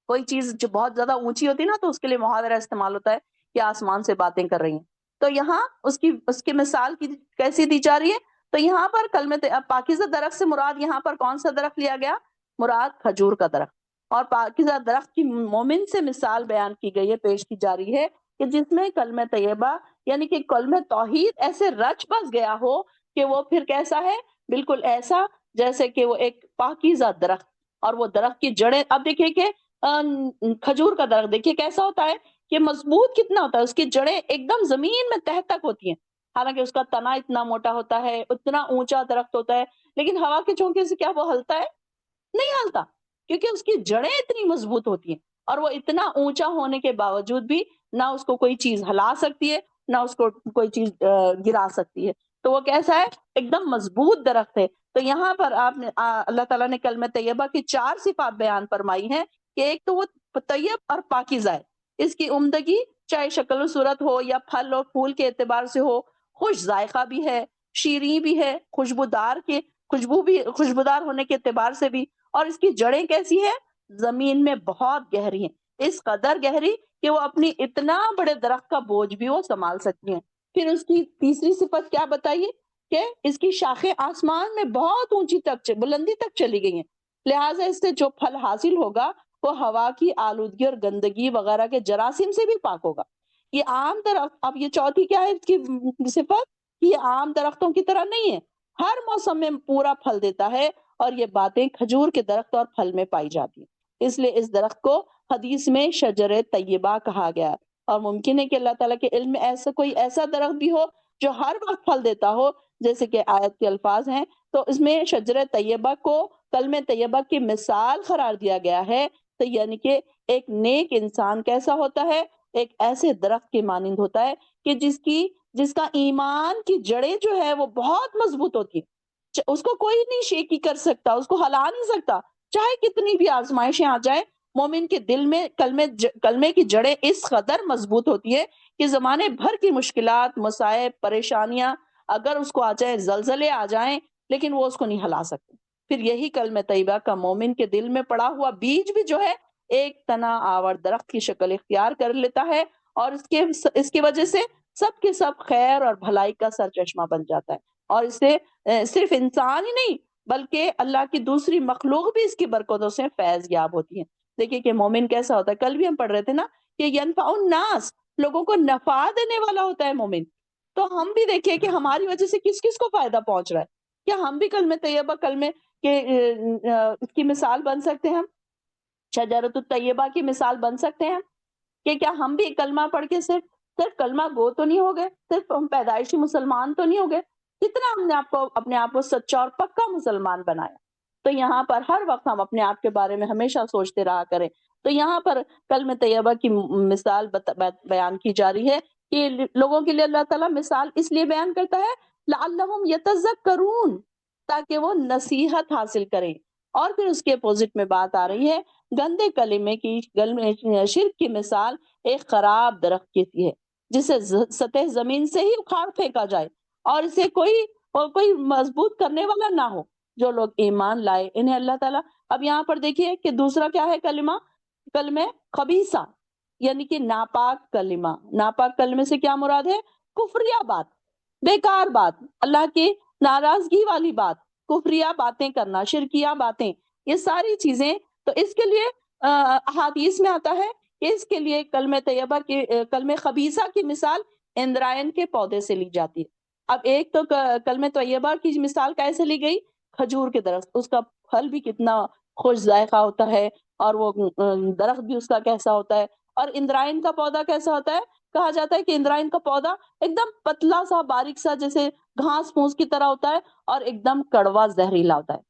کوئی چیز جو بہت زیادہ اونچی ہوتی ہے نا تو اس کے لیے محاورہ استعمال ہوتا ہے کہ آسمان سے باتیں کر رہی ہیں۔ تو یہاں اس کی مثال کی کیسی دی جا رہی ہے؟ تو یہاں پر کلمہ پاکیزہ درخت سے مراد یہاں پر کون سا درخت لیا گیا؟ مراد کھجور کا درخت۔ اور پاکیزہ درخت کی مومن سے مثال بیان کی گئی ہے، پیش کی جا رہی ہے کہ جس میں کلمہ طیبہ یعنی کہ کلمہ توحید ایسے رچ بس گیا ہو کہ وہ پھر کیسا ہے؟ بالکل ایسا جیسے کہ وہ ایک پاکیزہ درخت، اور وہ درخت کی جڑیں، اب دیکھیے کہ کھجور کا درخت دیکھیے کیسا ہوتا ہے کہ مضبوط کتنا ہوتا ہے، اس کی جڑیں ایک دم زمین میں تہ تک ہوتی ہیں، حالانکہ اس کا تنا اتنا موٹا ہوتا ہے، اتنا اونچا درخت ہوتا ہے، لیکن ہوا کے جھونکے سے کیا وہ ہلتا ہے؟ نہیں ہلتا، کیونکہ اس کی جڑیں اتنی مضبوط ہوتی ہیں، اور وہ اتنا اونچا ہونے کے باوجود بھی نہ اس کو کوئی چیز ہلا سکتی ہے نہ اس کو کوئی چیز گرا سکتی ہے۔ تو وہ کیسا ہے؟ ایک دم مضبوط درخت ہے۔ تو یہاں پر آپ نے اللہ تعالیٰ نے کلمہ طیبہ کی 4 صفات بیان فرمائی ہیں کہ ایک تو وہ طیب اور پاکیزہ ہے، اس کی عمدگی چاہے شکل و صورت ہو یا پھل اور پھول کے اعتبار سے ہو، خوش ذائقہ بھی ہے، شیریں بھی ہے، خوشبودار ہونے کے اعتبار سے بھی، اور اس کی جڑیں کیسی ہیں؟ زمین میں بہت گہری ہیں، اس قدر گہری کہ وہ اپنی اتنا بڑے درخت کا بوجھ بھی وہ سنبھال سکتی ہیں۔ پھر اس کی تیسری صفت کیا بتائیے کہ اس کی شاخیں آسمان میں بہت اونچی تک بلندی تک چلی گئی ہیں، لہٰذا اس سے جو پھل حاصل ہوگا وہ ہوا کی آلودگی اور گندگی وغیرہ کے جراثیم سے بھی پاک ہوگا۔ یہ عام درخت، اب یہ چوتھی کیا ہے اس کی صفت؟ یہ عام درختوں کی طرح نہیں ہے، ہر موسم میں پورا پھل دیتا ہے، اور یہ باتیں کھجور کے درخت اور پھل میں پائی جاتی ہیں، اس لیے اس درخت کو حدیث میں شجر طیبہ کہا گیا ہے۔ اور ممکن ہے کہ اللہ تعالیٰ کے علم میں ایسا درخت بھی ہو جو ہر وقت پھل دیتا ہو، جیسے کہ آیت کے الفاظ ہیں، تو اس میں شجر طیبہ کو کلمہ طیبہ کی مثال قرار دیا گیا ہے۔ تو یعنی کہ ایک نیک انسان کیسا ہوتا ہے؟ ایک ایسے درخت کے مانند ہوتا ہے کہ جس کا ایمان کی جڑیں جو ہے وہ بہت مضبوط ہوتی ہے، اس کو کوئی نہیں شیکی کر سکتا، اس کو ہلا نہیں سکتا، چاہے کتنی بھی آزمائشیں آ جائیں۔ مومن کے دل میں کلمے کی جڑیں اس قدر مضبوط ہوتی ہے کہ زمانے بھر کی مشکلات، مصائب، پریشانیاں اگر اس کو آ جائیں، زلزلے آ جائیں، لیکن وہ اس کو نہیں ہلا سکتے۔ پھر یہی کلمہ طیبہ کا مومن کے دل میں پڑا ہوا بیج بھی جو ہے ایک تنا آور درخت کی شکل اختیار کر لیتا ہے، اور اس کی وجہ سے سب کے سب خیر اور بھلائی کا سرچشمہ بن جاتا ہے، اور اس سے صرف انسان ہی نہیں بلکہ اللہ کی دوسری مخلوق بھی اس کی برکتوں سے فیض یاب ہوتی ہے۔ دیکھیے کہ مومن کیسا ہوتا ہے، کل بھی ہم پڑھ رہے تھے نا کہ ینفع الناس، لوگوں کو نفع دینے والا ہوتا ہے مومن۔ تو ہم بھی دیکھیے کہ ہماری وجہ سے کس کس کو فائدہ پہنچ رہا ہے، کیا ہم بھی کلمہ طیبہ کلمے کہ اس کی مثال بن سکتے ہیں؟ ہم شجرۃ الطیبہ کی مثال بن سکتے ہیں کہ کیا ہم بھی کلمہ پڑھ کے صرف کلمہ گو تو نہیں ہو گئے، صرف ہم پیدائشی مسلمان تو نہیں ہو گئے، کتنا ہم نے اپنے آپ کو سچا اور پکا مسلمان بنایا۔ تو یہاں پر ہر وقت ہم اپنے آپ کے بارے میں ہمیشہ سوچتے رہا کریں۔ تو یہاں پر کلمہ طیبہ کی مثال بیان کی جا رہی ہے کہ لوگوں کے لیے اللہ تعالیٰ مثال اس لیے بیان کرتا ہے لعلہم یتذکرون، تاکہ وہ نصیحت حاصل کریں۔ اور پھر اس کے اپوزٹ میں بات آ رہی ہے گندے کلمے کی، شرک کی مثال ایک خراب درخت کی ہے جسے سطح زمین سے ہی اکھاڑ پھینکا جائے اور اسے کوئی مضبوط کرنے والا نہ ہو۔ جو لوگ ایمان لائے انہیں اللہ تعالیٰ، اب یہاں پر دیکھیے کہ دوسرا کیا ہے کلمہ خبیثہ، یعنی کہ ناپاک کلمہ۔ ناپاک کلمے سے کیا مراد ہے؟ کفریہ بات، بیکار بات، اللہ کی ناراضگی والی بات، کفریہ باتیں کرنا، شرکیہ باتیں، یہ ساری چیزیں۔ تو اس کے لیے احادیث میں آتا ہے کہ اس کے لیے کلمہ طیبہ کی، کلمہ خبیثہ کی مثال اندرائن کے پودے سے لی جاتی ہے۔ اب ایک تو کلمہ طیبہ کی مثال کیسے لی گئی؟ کھجور کے درخت، اس کا پھل بھی کتنا خوش ذائقہ ہوتا ہے، اور وہ درخت بھی اس کا کیسا ہوتا ہے، اور اندرائن کا پودا کیسا ہوتا ہے؟ کہا جاتا ہے کہ اندرائن کا پودا ایک دم پتلا سا، باریک سا، جیسے گھاس پھوس کی طرح ہوتا ہے اور ایک دم کڑوا زہریلا ہوتا ہے.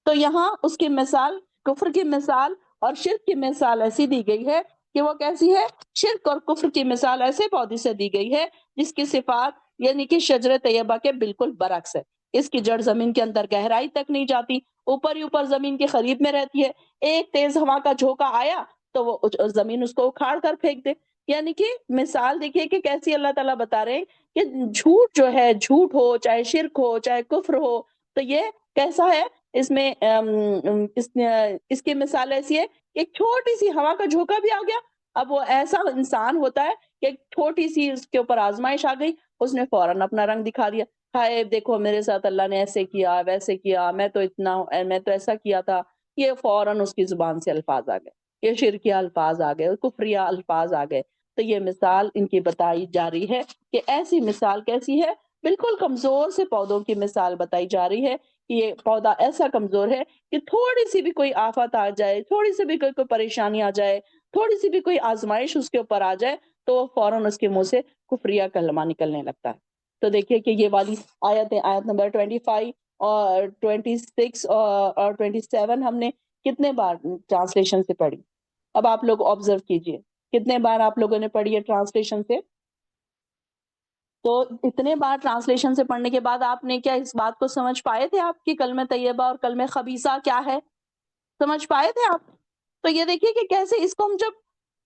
تو یہاں اس کی مثال، کفر کی مثال اور شرک کی مثال ایسی دی گئی ہے کہ وہ کیسی ہے؟ شرک اور کفر کی مثال ایسے پودے سے دی گئی ہے جس کی صفات یعنی کہ شجر طیبہ کے بالکل برعکس ہے. اس کی جڑ زمین کے اندر گہرائی تک نہیں جاتی، اوپر ہی اوپر زمین کے قریب میں رہتی ہے. ایک تیز ہوا کا جھونکا آیا تو وہ زمین اس کو اکھاڑ کر پھینک دے. یعنی کہ مثال دیکھیے کہ کیسی اللہ تعالیٰ بتا رہے ہیں کہ جھوٹ جو ہے، جھوٹ ہو چاہے شرک ہو چاہے کفر ہو، تو یہ کیسا ہے؟ اس میں اس کی مثال ایسی ہے کہ ایک چھوٹی سی ہوا کا جھونکا بھی آ گیا. اب وہ ایسا انسان ہوتا ہے کہ ایک چھوٹی سی اس کے اوپر آزمائش آ گئی، اس نے فوراً اپنا رنگ دکھا دیا. ہائے دیکھو میرے ساتھ اللہ نے ایسے کیا ویسے کیا، میں تو ایسا کیا تھا. یہ فوراً اس کی زبان سے الفاظ آ گئے، یہ شرکیہ الفاظ آ گئے، کفریہ الفاظ آ گئے. تو یہ مثال ان کی بتائی جا رہی ہے کہ ایسی مثال کیسی ہے؟ بالکل کمزور سے پودوں کی مثال بتائی جا رہی ہے کہ یہ پودا ایسا کمزور ہے کہ تھوڑی سی بھی کوئی آفت آ جائے، تھوڑی سی بھی کوئی پریشانی آ جائے، تھوڑی سی بھی کوئی آزمائش اس کے اوپر آ جائے تو وہ فوراً اس کے منہ سے کفریہ کلمہ نکلنے لگتا ہے. تو دیکھیے کہ یہ والی آیتیں، آیت نمبر 25 اور 26 اور 27 ہم نے کتنے بار ٹرانسلیشن سے پڑھی؟ اب آپ لوگ آبزرو کیجئے کتنے بار آپ لوگوں نے پڑھی ہے ٹرانسلیشن سے. تو اتنے بار ٹرانسلیشن سے پڑھنے کے بعد آپ نے کیا اس بات کو سمجھ پائے تھے آپ کی کلمہ طیبہ اور کلمہ خبیثہ کیا ہے؟ سمجھ پائے تھے آپ؟ تو یہ دیکھیے کہ کیسے اس کو ہم جب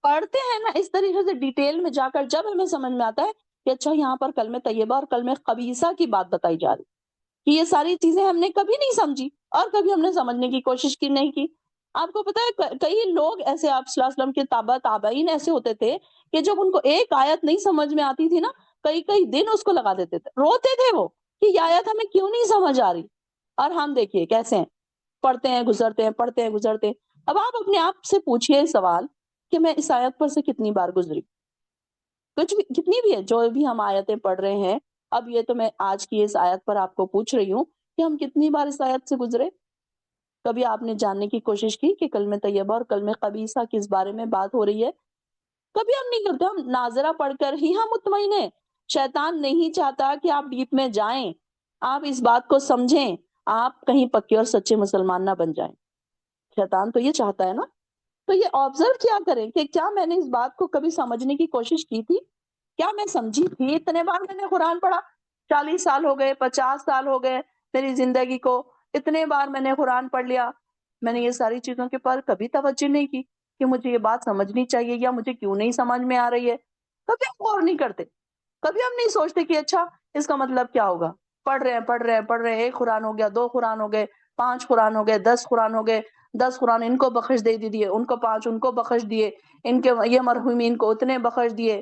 پڑھتے ہیں نا اس طریقے سے ڈیٹیل میں جا کر، جب ہمیں سمجھ میں آتا ہے کہ اچھا یہاں پر کلمہ طیبہ اور کلمہ خبیثہ کی بات بتائی جا رہی کہ یہ ساری چیزیں ہم نے کبھی نہیں سمجھی اور کبھی ہم نے سمجھنے کی کوشش کی نہیں کی. آپ کو پتا ہے کئی لوگ ایسے آپ صلی اللہ علیہ وسلم کے تابعین ایسے ہوتے تھے کہ جب ان کو ایک آیت نہیں سمجھ میں آتی تھی نا، کئی کئی دن اس کو لگا دیتے تھے، روتے تھے وہ کہ یہ آیت ہمیں کیوں نہیں سمجھ آ رہی. اور ہم دیکھیے کیسے ہیں، پڑھتے ہیں گزرتے ہیں، پڑھتے ہیں گزرتے ہیں. اب آپ اپنے آپ سے پوچھئے سوال کہ میں اس آیت پر سے کتنی بار گزری، کچھ بھی کتنی بھی ہے جو بھی ہم آیتیں پڑھ رہے ہیں. اب یہ تو میں آج کی اس آیت پر آپ کو پوچھ رہی ہوں کہ ہم کتنی بار اس آیت سے گزرے. کبھی آپ نے جاننے کی کوشش کی کہ کلمہ طیبہ اور کلمہ خبیثہ کس بارے میں بات ہو رہی ہے؟ کبھی ہم نہیں کرتے. ہم ناظرہ پڑھ کر ہی ہم مطمئن ہیں. شیطان نہیں چاہتا کہ آپ ڈیپ میں جائیں، آپ اس بات کو سمجھیں، آپ کہیں پکے اور سچے مسلمان نہ بن جائیں. شیطان تو یہ چاہتا ہے نا. تو یہ آبزرو کیا کریں کہ کیا میں نے اس بات کو کبھی سمجھنے کی کوشش کی تھی؟ کیا میں سمجھی تھی؟ اتنے بار میں نے قرآن پڑھا، 40 سال ہو گئے، 50 سال ہو گئے میری زندگی کو، اتنے بار میں نے قرآن پڑھ لیا، میں نے یہ ساری چیزوں کے پر کبھی توجہ نہیں کی کہ مجھے یہ بات سمجھنی چاہیے یا مجھے کیوں نہیں سمجھ میں آ رہی ہے. کبھی ہم غور نہیں کرتے، کبھی ہم نہیں سوچتے کہ اچھا اس کا مطلب کیا ہوگا. پڑھ رہے ہیں پڑھ رہے ہیں پڑھ رہے ہیں، 1 قرآن ہو گیا، 2 قرآن ہو گئے، 5 قرآن ہو گئے، 10 قرآن ہو گئے، 10 قرآن ان کو بخش دے دیے، ان کو 5 ان کو بخش دیے، ان کے یہ مرحومین کو اتنے بخش دیے.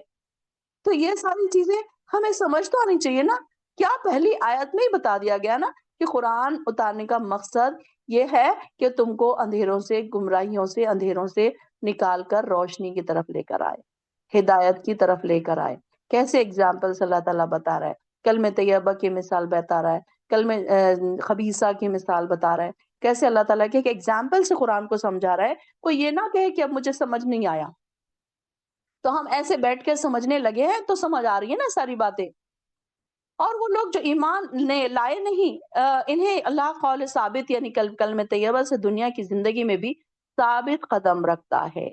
تو یہ ساری چیزیں ہمیں سمجھ تو آنی چاہیے نا. کیا پہلی آیت میں ہی بتا دیا گیا نا کہ قرآن اتارنے کا مقصد یہ ہے کہ تم کو اندھیروں سے، گمراہیوں سے، اندھیروں سے نکال کر روشنی کی طرف لے کر آئے، ہدایت کی طرف لے کر آئے. کیسے اگزامپلس اللہ تعالیٰ بتا رہا ہے، کلمہ طیبہ کی مثال بتا رہا ہے، کلمہ خبیثہ کی مثال بتا رہا ہے. کیسے اللہ تعالیٰ کے ایک ایگزامپل سے قرآن کو سمجھا رہا ہے. کوئی یہ نہ کہے کہ اب مجھے سمجھ نہیں آیا تو ہم ایسے بیٹھ کے سمجھنے لگے ہیں تو سمجھ آ رہی ہے نا ساری باتیں. اور وہ لوگ جو ایمان لائے نہیں، انہیں اللہ قول ثابت یعنی کلمہ طیبہ سے دنیا کی زندگی میں بھی ثابت قدم رکھتا ہے.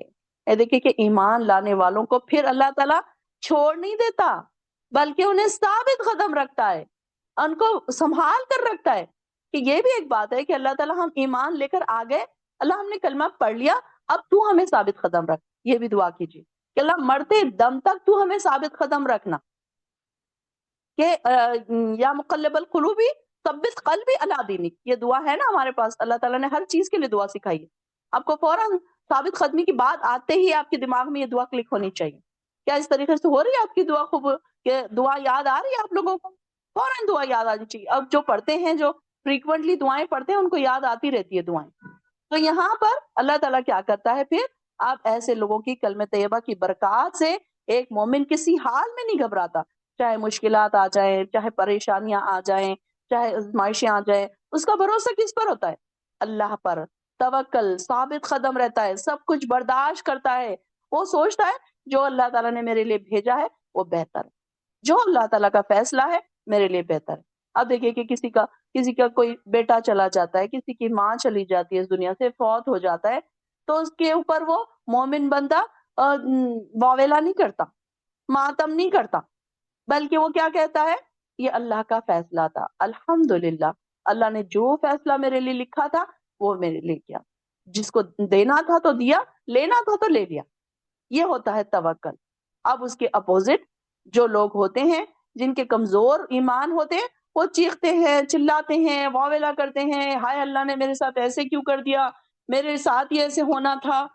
یہ دیکھیں کہ ایمان لانے والوں کو پھر اللہ تعالیٰ چھوڑ نہیں دیتا بلکہ انہیں ثابت قدم رکھتا ہے، ان کو سنبھال کر رکھتا ہے. کہ یہ بھی ایک بات ہے کہ اللہ تعالیٰ ہم ایمان لے کر آ گئے، اللہ ہم نے کلمہ پڑھ لیا، اب تو ہمیں ثابت قدم رکھ. یہ بھی دعا کیجیے کہ اللہ مرتے دم تک تو ہمیں ثابت قدم رکھنا. کہ یا مقلب القلوبی ثبت قلبی علی دینک، یہ دعا ہے نا ہمارے پاس. اللہ تعالیٰ نے ہر چیز کے لیے دعا سکھائی ہے. آپ کو فوراً ثابت قدمی کی بات آتے ہی آپ کے دماغ میں یہ دعا کلک ہونی چاہیے. کیا اس طریقے سے ہو رہی ہے آپ کی دعا خوب، کہ دعا یاد آ رہی ہے آپ لوگوں کو؟ فوراً دعا یاد آنی چاہیے. اب جو پڑھتے ہیں، جو فریکوینٹلی دعائیں پڑھتے ہیں، ان کو یاد آتی رہتی ہے دعائیں. تو یہاں پر اللہ تعالیٰ کیا کرتا ہے پھر؟ آپ ایسے لوگوں کی کلمہ طیبہ کی برکات سے ایک مومن کسی حال میں نہیں گھبراتا، چاہے مشکلات آ جائیں، چاہے پریشانیاں آ جائیں، چاہے آزمائشیں آ جائیں. اس کا بھروسہ کس پر ہوتا ہے؟ اللہ پر. توکل، ثابت قدم رہتا ہے، سب کچھ برداشت کرتا ہے. وہ سوچتا ہے جو اللہ تعالیٰ نے میرے لیے بھیجا ہے وہ بہتر ہے، جو اللہ تعالیٰ کا فیصلہ ہے میرے لیے بہتر ہے. اب دیکھیے کہ کسی کا کوئی بیٹا چلا جاتا ہے، کسی کی ماں چلی جاتی ہے اس دنیا سے، فوت ہو جاتا ہے، تو اس کے اوپر وہ مومن بندہ واویلا نہیں کرتا، ماتم نہیں کرتا، بلکہ وہ کیا کہتا ہے، یہ اللہ کا فیصلہ تھا، الحمدللہ اللہ نے جو فیصلہ میرے لیے لکھا تھا وہ میرے لیے کیا، جس کو دینا تھا تو دیا، لینا تھا تو لے لیا، یہ ہوتا ہے توکل۔ اب اس کے اپوزٹ جو لوگ ہوتے ہیں، جن کے کمزور ایمان ہوتے ہیں، وہ چیختے ہیں، چلاتے ہیں، واویلا کرتے ہیں، ہائے اللہ نے میرے ساتھ ایسے کیوں کر دیا، میرے ساتھ یہ ایسے ہونا تھا۔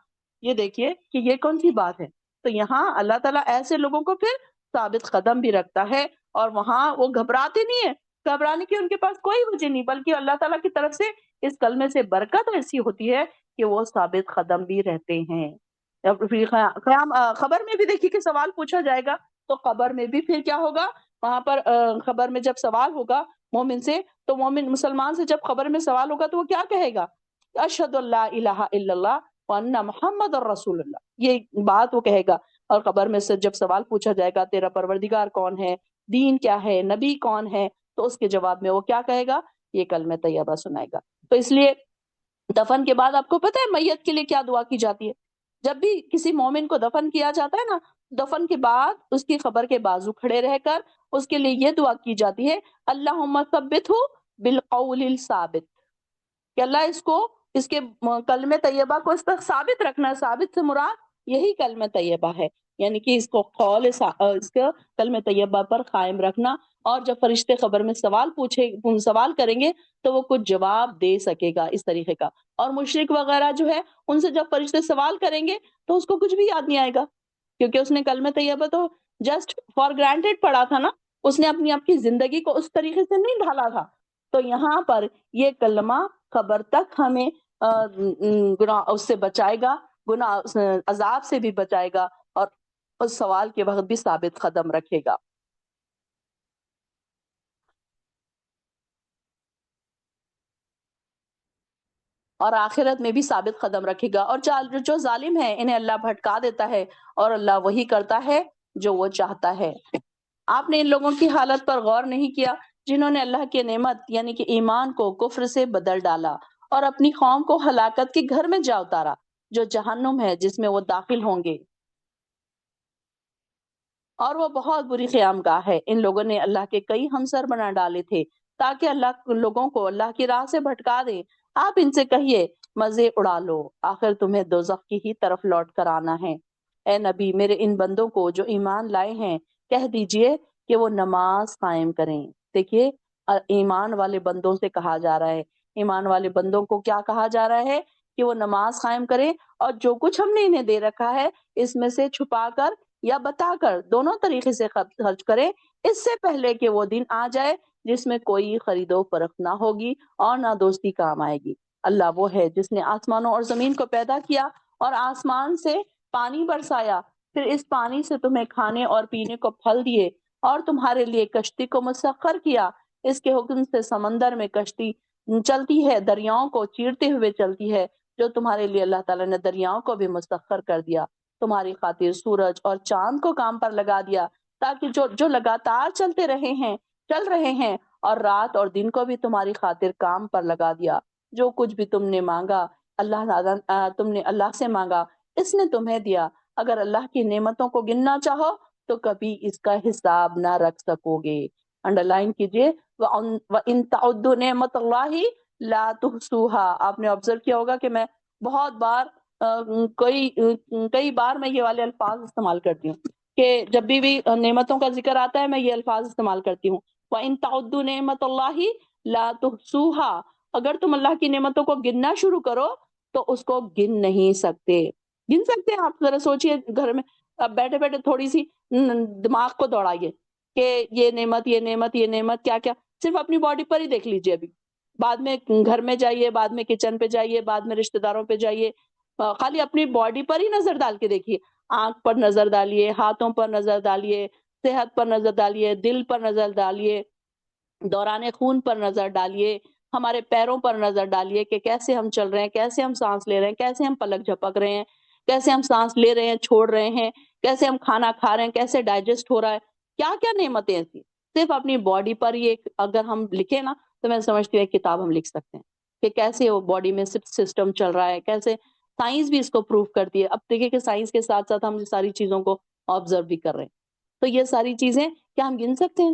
یہ دیکھیے کہ یہ کون سی بات ہے۔ تو یہاں اللہ تعالیٰ ایسے لوگوں کو پھر ثابت قدم بھی رکھتا ہے، اور وہاں وہ گھبراتے نہیں ہیں، گھبرانے کی ان کے پاس کوئی وجہ نہیں، بلکہ اللہ تعالیٰ کی طرف سے اس کلمے سے برکت ایسی ہوتی ہے کہ وہ ثابت قدم بھی رہتے ہیں۔ پھر قیام خبر میں بھی دیکھیے کہ سوال پوچھا جائے گا، تو قبر میں بھی پھر کیا ہوگا، وہاں پر خبر میں جب سوال ہوگا مومن سے، تو مومن مسلمان سے جب خبر میں سوال ہوگا تو وہ کیا کہے گا، اشہد اللہ الہ الا اللہ وان محمد الرسول اللہ، یہ بات وہ کہے گا۔ اور قبر میں سے جب سوال پوچھا جائے گا تیرا پروردگار کون ہے، دین کیا ہے، نبی کون ہے، تو اس کے جواب میں وہ کیا کہے گا، یہ کلمہ طیبہ سنائے گا۔ تو اس لیے دفن کے بعد آپ کو پتہ ہے میت کے لیے کیا دعا کی جاتی ہے؟ جب بھی کسی مومن کو دفن کیا جاتا ہے نا، دفن کے بعد اس کی قبر کے بازو کھڑے رہ کر اس کے لیے یہ دعا کی جاتی ہے، اللہم ثبتہ بالقول الثابت، کہ اللہ اس کے کلمہ طیبہ کو اس پر ثابت رکھنا۔ ثابت سے مراد یہی کلمہ طیبہ ہے، یعنی کہ اس کو اس کو کلمہ طیبہ پر قائم رکھنا، اور جب فرشتے خبر میں سوال کریں گے تو وہ کچھ جواب دے سکے گا اس طریقے کا۔ اور مشرک وغیرہ جو ہے، ان سے جب فرشتے سوال کریں گے تو اس کو کچھ بھی یاد نہیں آئے گا، کیونکہ اس نے کلمہ طیبہ تو جسٹ فار گرانٹیڈ پڑھا تھا نا، اس نے اپنی آپ کی زندگی کو اس طریقے سے نہیں ڈھالا تھا۔ تو یہاں پر یہ کلمہ خبر تک ہمیں گناہ اس سے بچائے گا، گناہ عذاب سے بھی بچائے گا، اور اس سوال کے وقت بھی ثابت قدم رکھے گا۔ اور آخرت میں بھی ثابت قدم رکھے گا۔ اور جو ظالم ہے انہیں اللہ بھٹکا دیتا ہے، اور اللہ وہی کرتا ہے جو وہ چاہتا ہے۔ آپ نے ان لوگوں کی حالت پر غور نہیں کیا جنہوں نے اللہ کی نعمت یعنی کہ ایمان کو کفر سے بدل ڈالا، اور اپنی قوم کو ہلاکت کے گھر میں جا اتارا، جو جہنم ہے جس میں وہ داخل ہوں گے، اور وہ بہت بری قیام گاہ ہے۔ ان لوگوں نے اللہ کے کئی ہمسر بنا ڈالے تھے تاکہ اللہ لوگوں کو اللہ کی راہ سے بھٹکا دے۔ آپ ان سے کہیے مزے اڑا لو، آخر تمہیں دوزخ کی ہی طرف لوٹ کر آنا ہے۔ اے نبی میرے ان بندوں کو جو ایمان لائے ہیں کہہ دیجئے کہ وہ نماز قائم کریں۔ دیکھیے ایمان والے بندوں سے کہا جا رہا ہے، ایمان والے بندوں کو کیا کہا جا رہا ہے کہ وہ نماز قائم کریں، اور جو کچھ ہم نے انہیں دے رکھا ہے اس میں سے چھپا کر یا بتا کر دونوں طریقے سے خرچ کریں، اس سے پہلے کہ وہ دن آ جائے جس میں کوئی خرید و فروخت نہ ہوگی اور نہ دوستی کام آئے گی۔ اللہ وہ ہے جس نے آسمانوں اور زمین کو پیدا کیا اور آسمان سے پانی برسایا، پھر اس پانی سے تمہیں کھانے اور پینے کو پھل دیے، اور تمہارے لیے کشتی کو مسخر کیا، اس کے حکم سے سمندر میں کشتی چلتی ہے، دریاؤں کو چیرتے ہوئے چلتی ہے، جو تمہارے لیے اللہ تعالیٰ نے دریاؤں کو بھی مسخر کر دیا، تمہاری خاطر سورج اور چاند کو کام پر لگا دیا تاکہ جو لگاتار چل رہے ہیں، اور رات اور دن کو بھی تمہاری خاطر کام پر لگا دیا۔ جو کچھ بھی تم نے مانگا تم نے اللہ سے مانگا، اس نے تمہیں دیا۔ اگر اللہ کی نعمتوں کو گننا چاہو تو کبھی اس کا حساب نہ رکھ سکو گے۔ انڈر لائن کیجئے وَإِن تَعُدُّوا نِعْمَتَ اللَّهِ لَا تُحْصُوهَا۔ آپ نے آبزرو کیا ہوگا کہ میں بہت بار کئی بار میں یہ والے الفاظ استعمال کرتی ہوں کہ جب بھی نعمتوں کا ذکر آتا ہے میں یہ الفاظ استعمال کرتی ہوں، وَإِن تَعُدُّوا نِعْمَتَ اللَّهِ لَا تُحْصُوهَا۔ اگر تم اللہ کی نعمتوں کو گننا شروع کرو تو اس کو گن نہیں سکتے۔ گن سکتے ہیں آپ؟ ذرا سوچئے، گھر میں اب بیٹھے بیٹھے تھوڑی سی دماغ کو دوڑائیے کہ یہ نعمت یہ نعمت یہ نعمت کیا کیا، صرف اپنی باڈی پر ہی دیکھ لیجئے۔ ابھی بعد میں گھر میں جائیے، بعد میں کچن پہ جائیے، بعد میں رشتہ داروں پہ جائیے، خالی اپنی باڈی پر ہی نظر ڈال کے دیکھیے، آنکھ پر نظر ڈالیے، ہاتھوں پر نظر ڈالیے، صحت پر نظر ڈالیے، دل پر نظر ڈالیے، دوران خون پر نظر ڈالیے، ہمارے پیروں پر نظر ڈالیے کہ کیسے ہم چل رہے ہیں، کیسے ہم سانس لے رہے ہیں، کیسے ہم پلک جھپک رہے ہیں، کیسے ہم سانس لے رہے ہیں چھوڑ رہے ہیں، کیسے ہم کھانا کھا رہے ہیں، کیسے ڈائجسٹ ہو رہا ہے، کیا کیا نعمتیں ایسی۔ صرف اپنی باڈی پر ہی ایک اگر ہم لکھیں نا تو میں سمجھتی ہوں ایک کتاب ہم لکھ سکتے ہیں کہ کیسے وہ باڈی میں سسٹم چل رہا ہے، کیسے سائنس بھی اس کو پروف کرتی ہے. اب دیکھیں کہ سائنس کے ساتھ ساتھ ہم یہ ساری چیزوں کو آبزرو بھی کر رہے ہیں. تو یہ ساری چیزیں کیا ہم گن سکتے ہیں؟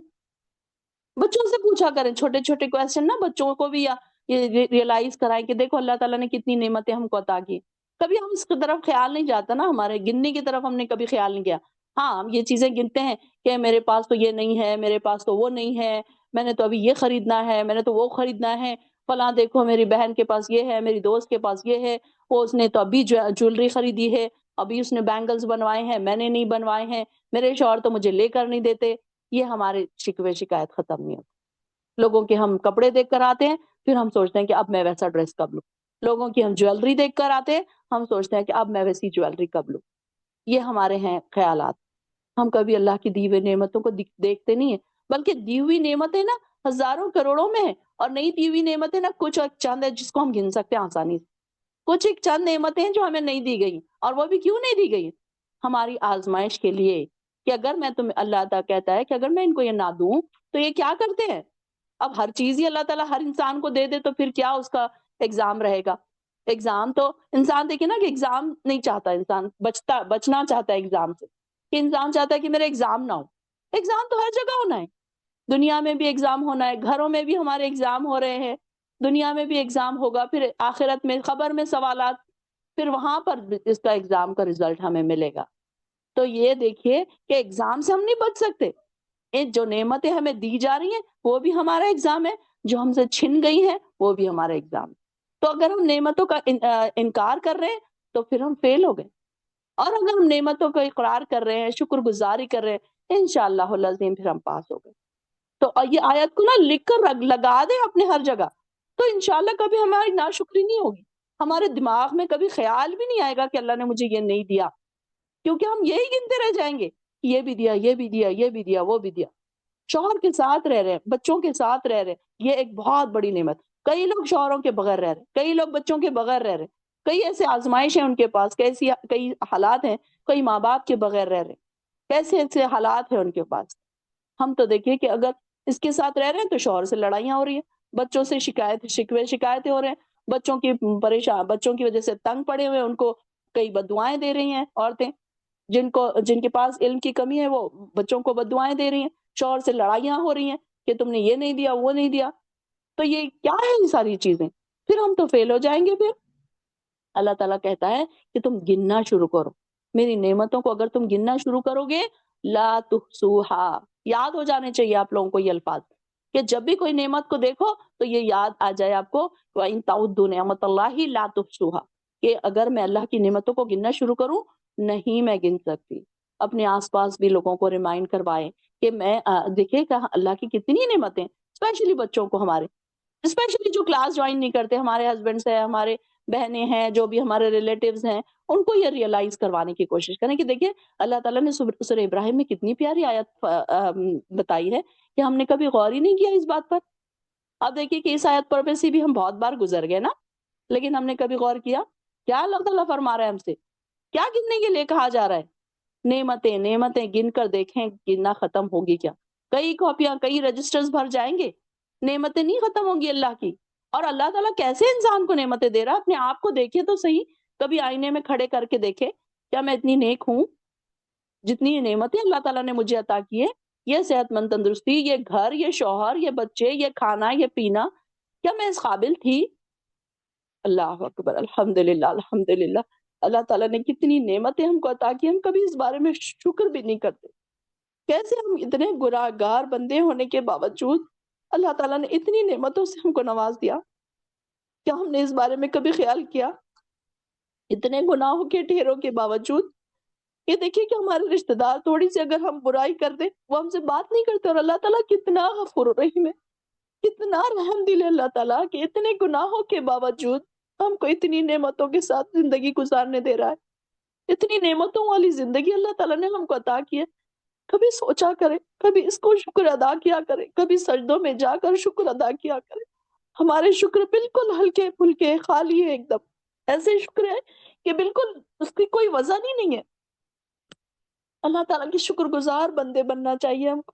بچوں سے پوچھا کریں چھوٹے چھوٹے کویسچن نا، بچوں کو بھی یہ ریئلائز کرائیں کہ دیکھو اللہ تعالیٰ نے کتنی نعمتیں ہم کو عطا کی. کبھی ہم اس کی طرف خیال نہیں جاتا نا، ہمارے گننے کی طرف ہم نے کبھی خیال نہیں کیا. ہاں ہم یہ چیزیں گنتے ہیں کہ میرے پاس تو یہ نہیں ہے، میرے پاس تو وہ نہیں ہے، میں نے تو ابھی یہ خریدنا ہے، میں نے تو وہ خریدنا ہے، فلاں دیکھو میری بہن کے پاس یہ ہے، میری دوست کے پاس یہ ہے، وہ اس نے تو ابھی جویلری خریدی ہے، ابھی اس نے بینگلز بنوائے ہیں، میں نے نہیں بنوائے ہیں، میرے شوہر تو مجھے لے کر نہیں دیتے. یہ ہمارے شکوے شکایت ختم نہیں ہوتے. لوگوں کے ہم کپڑے دیکھ کر آتے ہیں، پھر ہم سوچتے ہیں کہ اب میں ویسا ڈریس کب لوں. لوگوں کی ہم جویلری دیکھ کر آتے ہیں، ہم سوچتے ہیں کہ اب میں ویسی جویلری کب لوں. یہ ہمارے ہیں خیالات. ہم کبھی اللہ کی دی ہوئی نعمتوں کو دیکھتے نہیں ہیں، بلکہ دی ہوئی نعمتیں نا ہزاروں کروڑوں میں ہیں، اور نہیں دی ہوئی نعمتیں نا کچھ ایک چند ہے جس کو ہم گن سکتے ہیں آسانی سے. کچھ ایک چند نعمتیں ہیں جو ہمیں نہیں دی گئی، اور وہ بھی کیوں نہیں دی گئی؟ ہماری آزمائش کے لیے کہ اگر میں تمہیں، اللہ تعالیٰ کہتا ہے کہ اگر میں ان کو یہ نہ دوں تو یہ کیا کرتے ہیں. اب ہر چیز ہی اللہ تعالیٰ ہر انسان کو دے دے تو پھر کیا اس کا ایگزام رہے گا. ایگزام تو انسان دیکھے نا کہ ایگزام نہیں چاہتا، انسان بچنا چاہتا ہے ایگزام سے، کہ انسان چاہتا ہے کہ میرا ایگزام نہ ہو. ایگزام تو ہر جگہ ہونا ہے، دنیا میں بھی ایگزام ہونا ہے، گھروں میں بھی ہمارے ایگزام ہو رہے ہیں، دنیا میں بھی ایگزام ہوگا، پھر آخرت میں خبر میں سوالات، پھر وہاں پر اس کا ایگزام کا رزلٹ ہمیں ملے گا. تو یہ دیکھیے کہ ایگزام سے ہم نہیں بچ سکتے. جو نعمتیں ہمیں دی جا رہی ہیں وہ بھی ہمارا ایگزام ہے، جو ہم سے چھن گئی ہیں وہ بھی ہمارا ایگزام ہے. تو اگر ہم نعمتوں کا انکار کر رہے ہیں تو پھر ہم فیل ہو گئے، اور اگر ہم نعمتوں کا اقرار کر رہے ہیں، شکر گزاری کر رہے ہیں، انشاءاللہ العظیم پھر ہم پاس ہو گئے. تو یہ آیت کو نا لکھ کر لگا دیں اپنے ہر جگہ، تو انشاءاللہ کبھی ہماری ناشکری نہیں ہوگی. ہمارے دماغ میں کبھی خیال بھی نہیں آئے گا کہ اللہ نے مجھے یہ نہیں دیا، کیونکہ ہم یہی گنتے رہ جائیں گے، یہ بھی دیا، یہ بھی دیا، یہ بھی دیا، وہ بھی دیا. شوہر کے ساتھ رہ رہے ہیں، بچوں کے ساتھ رہ رہے ہیں، یہ ایک بہت بڑی نعمت. کئی لوگ شوہروں کے بغیر رہ رہے ہیں، کئی لوگ بچوں کے بغیر رہ رہے ہیں، کئی ایسے آزمائش ہیں ان کے پاس، کئی حالات ہیں، کئی ماں باپ کے بغیر رہ رہے ہیں، کیسے ایسے حالات ہیں ان کے پاس. ہم تو دیکھیے کہ اگر اس کے ساتھ رہ رہے ہیں تو شوہر سے لڑائیاں ہو رہی ہیں، بچوں سے شکایتیں ہو رہے ہیں، بچوں کی بچوں کی وجہ سے تنگ پڑے ہوئے ہیں، ان کو کئی بددعائیں دے رہی ہیں عورتیں، جن کے پاس علم کی کمی ہے وہ بچوں کو بددعائیں دے رہی ہیں، شوہر سے لڑائیاں ہو رہی ہیں کہ تم نے یہ نہیں دیا، وہ نہیں دیا. تو یہ کیا ہے یہ ساری چیزیں؟ پھر ہم تو فیل ہو جائیں گے. پھر اللہ تعالیٰ کہتا ہے کہ تم گننا شروع کرو میری نعمتوں کو. اگر تم گننا شروع کرو گے، لا تحصوہا، یاد ہو جانے چاہیے آپ لوگوں کو یہ الفاظ، کہ جب بھی کوئی نعمت کو دیکھو تو یہ یاد آ جائے آپ کو، وَإِن تَعُدُّوا نِعْمَتَ اللَّهِ لَا تُحْصُوهَا، کہ اگر میں اللہ کی نعمتوں کو گننا شروع کروں نہیں میں گن سکتی. اپنے آس پاس بھی لوگوں کو ریمائنڈ کروائیں کہ میں دیکھیں کہ اللہ کی کتنی نعمتیں، اسپیشلی بچوں کو ہمارے، اسپیشلی جو کلاس جوائن نہیں کرتے، ہمارے ہسبینڈس ہیں، ہمارے بہنیں ہیں، جو بھی ہمارے ریلیٹیوز ہیں، ان کو یہ ریئلائز کروانے کی کوشش کریں کہ دیکھیں اللہ تعالیٰ نے سورہ ابراہیم میں کتنی پیاری آیت بتائی ہے کہ ہم نے کبھی غور ہی نہیں کیا اس بات پر. اب دیکھیے کہ اس آیت پر سے بھی ہم بہت بار گزر گئے نا، لیکن ہم نے کبھی غور کیا کیا اللہ تعالیٰ فرما رہا ہے ہم سے، کیا گننے کے لیے کہا جا رہا ہے. نعمتیں گن کر دیکھیں گننا ختم ہوگی کیا. کئی کاپیاں، کئی رجسٹرز بھر جائیں گے، نعمتیں نہیں ختم ہوں گی اللہ کی. اور اللہ تعالیٰ کیسے انسان کو نعمتیں دے رہا ہے، اپنے آپ کو دیکھے تو صحیح، کبھی آئینے میں کھڑے کر کے دیکھے کیا میں اتنی نیک ہوں؟ جتنی نعمتیں اللہ تعالیٰ نے مجھے عطا کی ہے، یہ صحت مند تندرستی، یہ گھر، یہ شوہر، یہ بچے، یہ کھانا، یہ پینا، کیا میں اس قابل تھی؟ اللہ اکبر، الحمدللہ الحمدللہ. اللہ تعالیٰ نے کتنی نعمتیں ہم کو عطا کی، ہم کبھی اس بارے میں شکر بھی نہیں کرتے. کیسے ہم اتنے گناہگار بندے ہونے کے باوجود اللہ تعالیٰ نے اتنی نعمتوں سے ہم کو نواز دیا، کیا ہم نے اس بارے میں کبھی خیال کیا؟ اتنے گناہوں کے ڈھیروں کے باوجود یہ دیکھیے کہ ہمارے رشتہ دار تھوڑی سی اگر ہم برائی کر دیں وہ ہم سے بات نہیں کرتے، اور اللہ تعالیٰ کتنا غفور رحیم ہے، کتنا رحم دل ہے اللہ تعالیٰ کہ اتنے گناہوں کے باوجود ہم کو اتنی نعمتوں کے ساتھ زندگی گزارنے دے رہا ہے. اتنی نعمتوں والی زندگی اللہ تعالیٰ نے ہم کو عطا کی ہے. کبھی سوچا کرے، کبھی اس کو شکر ادا کیا کرے، کبھی سجدوں میں جا کر شکر ادا کیا کرے. ہمارے شکر بالکل ہلکے پھلکے خالی ہے، ایک دم ایسے شکر ہے کہ بالکل اس کی کوئی وزن ہی نہیں ہے. اللہ تعالیٰ کے شکر گزار بندے بننا چاہیے ہم کو.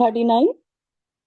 39।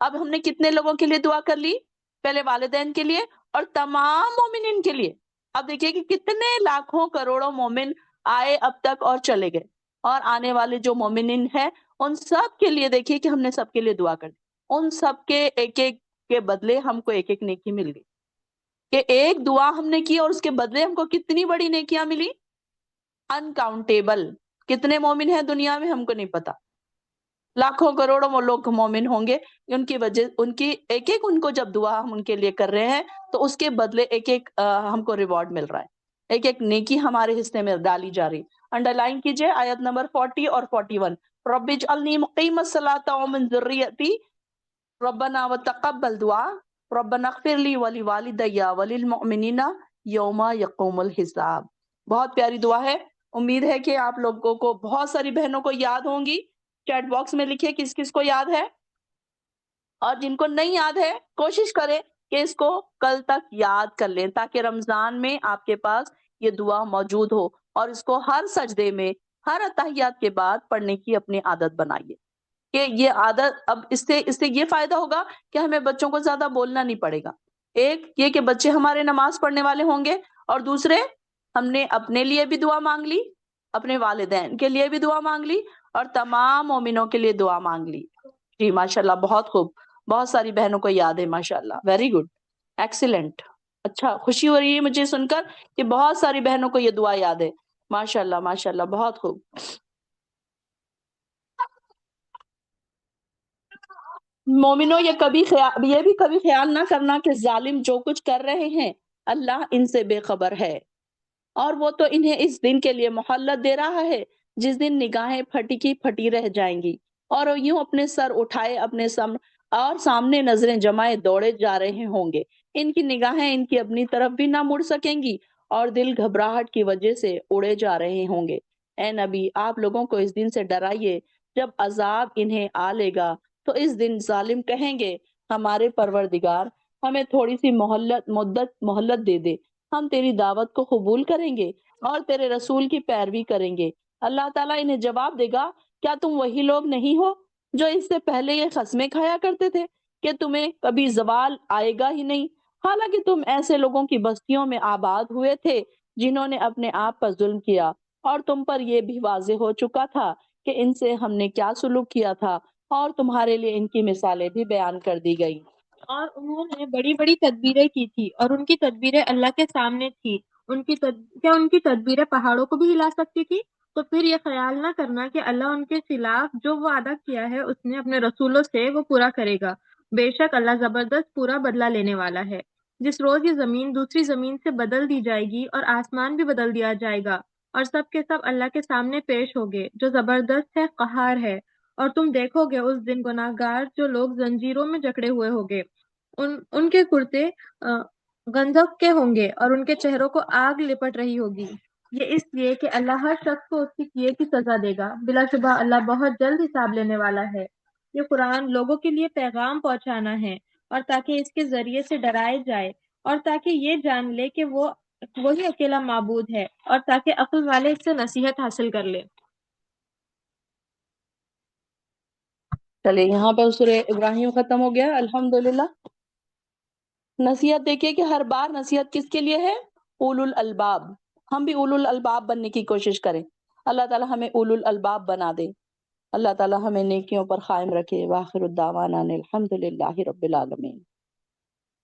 اب ہم نے کتنے لوگوں کے لیے دعا کر لی؟ پہلے والدین کے لیے اور تمام مومنین کے لیے. اب دیکھیے کہ کتنے لاکھوں کروڑوں مومن آئے اب تک اور چلے گئے، اور آنے والے جو مومنین ہیں ان سب کے لیے دیکھیے کہ ہم نے سب کے لیے دعا کر دی. ان سب کے ایک ایک کے بدلے ہم کو ایک ایک نیکی مل گئی، کہ ایک دعا ہم نے کی اور اس کے بدلے ہم کو کتنی بڑی نیکیاں ملی، انکاؤنٹیبل. کتنے مومن ہیں دنیا میں ہم کو نہیں پتا، لاکھوں کروڑوں وہ لوگ مومن ہوں گے. ان کی وجہ ان کی ایک ایک ان کو جب دعا ہم ان کے لیے کر رہے ہیں تو اس کے بدلے ایک ایک ہم کو ریوارڈ مل رہا ہے، ایک ایک نیکی ہمارے حصے میں ڈالی جا رہی. انڈر لائن کیجئے آیت نمبر 40 اور 41. رب اجعلنی مقیم الصلاۃ ومن ذریتی ربنا وتقبل دعا ربنا اغفر لی ولوالدی وللمؤمنین یوم یقوم الحساب. بہت پیاری دعا ہے، امید ہے کہ آپ لوگوں کو بہت ساری بہنوں کو یاد ہوں گی. چیٹ باکس میں لکھیے کس کس کو یاد ہے، اور جن کو نہیں یاد ہے کوشش کریں کہ اس کو کل تک یاد کر لیں تاکہ رمضان میں آپ کے پاس یہ دعا موجود ہو، اور اس کو ہر سجدے میں ہر اتحیات کے بعد پڑھنے کی اپنی عادت بنائیے. کہ یہ عادت اب اس سے یہ فائدہ ہوگا کہ ہمیں بچوں کو زیادہ بولنا نہیں پڑے گا. ایک یہ کہ بچے ہمارے نماز پڑھنے والے ہوں گے، اور دوسرے ہم نے اپنے لیے بھی دعا مانگ لی، اپنے والدین کے لیے بھی دعا مانگ لی، اور تمام مومنوں کے لیے دعا مانگ لی. جی ماشاءاللہ، بہت خوب، بہت ساری بہنوں کو یاد ہے ماشاءاللہ. Very good, excellent. اچھا، خوشی ہو رہی ہے مجھے سن کر کہ بہت ساری بہنوں کو یہ دعا یاد ہے. ماشاءاللہ ماشاءاللہ، بہت خوب. مومنوں، یہ بھی کبھی خیال نہ کرنا کہ ظالم جو کچھ کر رہے ہیں اللہ ان سے بے خبر ہے، اور وہ تو انہیں اس دن کے لیے مہلت دے رہا ہے جس دن نگاہیں پھٹی کی پھٹی رہ جائیں گی، اور وہ یوں اپنے سر اٹھائے اپنے اور سامنے نظریں جمائے دوڑے جا رہے ہوں گے. ان کی نگاہیں ان کی اپنی طرف بھی نہ مڑ سکیں گی، اور دل گھبراہٹ کی وجہ سے اڑے جا رہے ہوں گے. اے نبی، آپ لوگوں کو اس دن سے ڈرائیے جب عذاب انہیں آ لے گا تو اس دن ظالم کہیں گے ہمارے پروردگار ہمیں تھوڑی سی مہلت دے دے، ہم تیری دعوت کو قبول کریں گے اور تیرے رسول کی پیروی کریں گے. اللہ تعالیٰ انہیں جواب دے گا، کیا تم وہی لوگ نہیں ہو جو اس سے پہلے یہ قسمیں کھایا کرتے تھے کہ تمہیں کبھی زوال آئے گا ہی نہیں، حالانکہ تم ایسے لوگوں کی بستیوں میں آباد ہوئے تھے جنہوں نے اپنے آپ پر ظلم کیا، اور تم پر یہ بھی واضح ہو چکا تھا کہ ان سے ہم نے کیا سلوک کیا تھا، اور تمہارے لیے ان کی مثالیں بھی بیان کر دی گئی. اور انہوں نے بڑی بڑی تدبیریں کی تھی اور ان کی تدبیریں اللہ کے سامنے تھی. کیا ان کی تدبیریں پہاڑوں کو بھی ہلا سکتی تھی؟ تو پھر یہ خیال نہ کرنا کہ اللہ ان کے خلاف جو وعدہ کیا ہے اس نے اپنے رسولوں سے وہ پورا کرے گا. بے شک اللہ زبردست پورا بدلہ لینے والا ہے. جس روز یہ زمین دوسری زمین سے بدل دی جائے گی اور آسمان بھی بدل دیا جائے گا، اور سب کے سب اللہ کے سامنے پیش ہوگے جو زبردست ہے، قہار ہے. اور تم دیکھو گے اس دن گناہگار جو لوگ زنجیروں میں جکڑے ہوئے ہوگے، ان کے کرتے گندھک کے ہوں گے اور ان کے چہروں کو آگ لپٹ رہی ہوگی. یہ اس لیے کہ اللہ ہر شخص کو اس کی کیے کی سزا دے گا. بلا شبہ اللہ بہت جلد حساب لینے والا ہے. یہ قرآن لوگوں کے لیے پیغام پہنچانا ہے، اور تاکہ اس کے ذریعے سے ڈرائے جائے، اور تاکہ یہ جان لے کہ وہی اکیلا معبود ہے، اور تاکہ عقل والے اس سے نصیحت حاصل کر لے. چلیے یہاں پہ سورہ ابراہیم ختم ہو گیا الحمدللہ. نصیحت دیکھیے کہ ہر بار نصیحت کس کے لیے ہے؟ اولو الالباب. ہم بھی اولو الالباب بننے کی کوشش کریں. اللہ تعالی ہمیں اولو الالباب بنا دے. اللہ تعالی ہمیں نیکیوں پر قائم رکھے. وآخر الدعوانا الحمدللہ رب العالمین.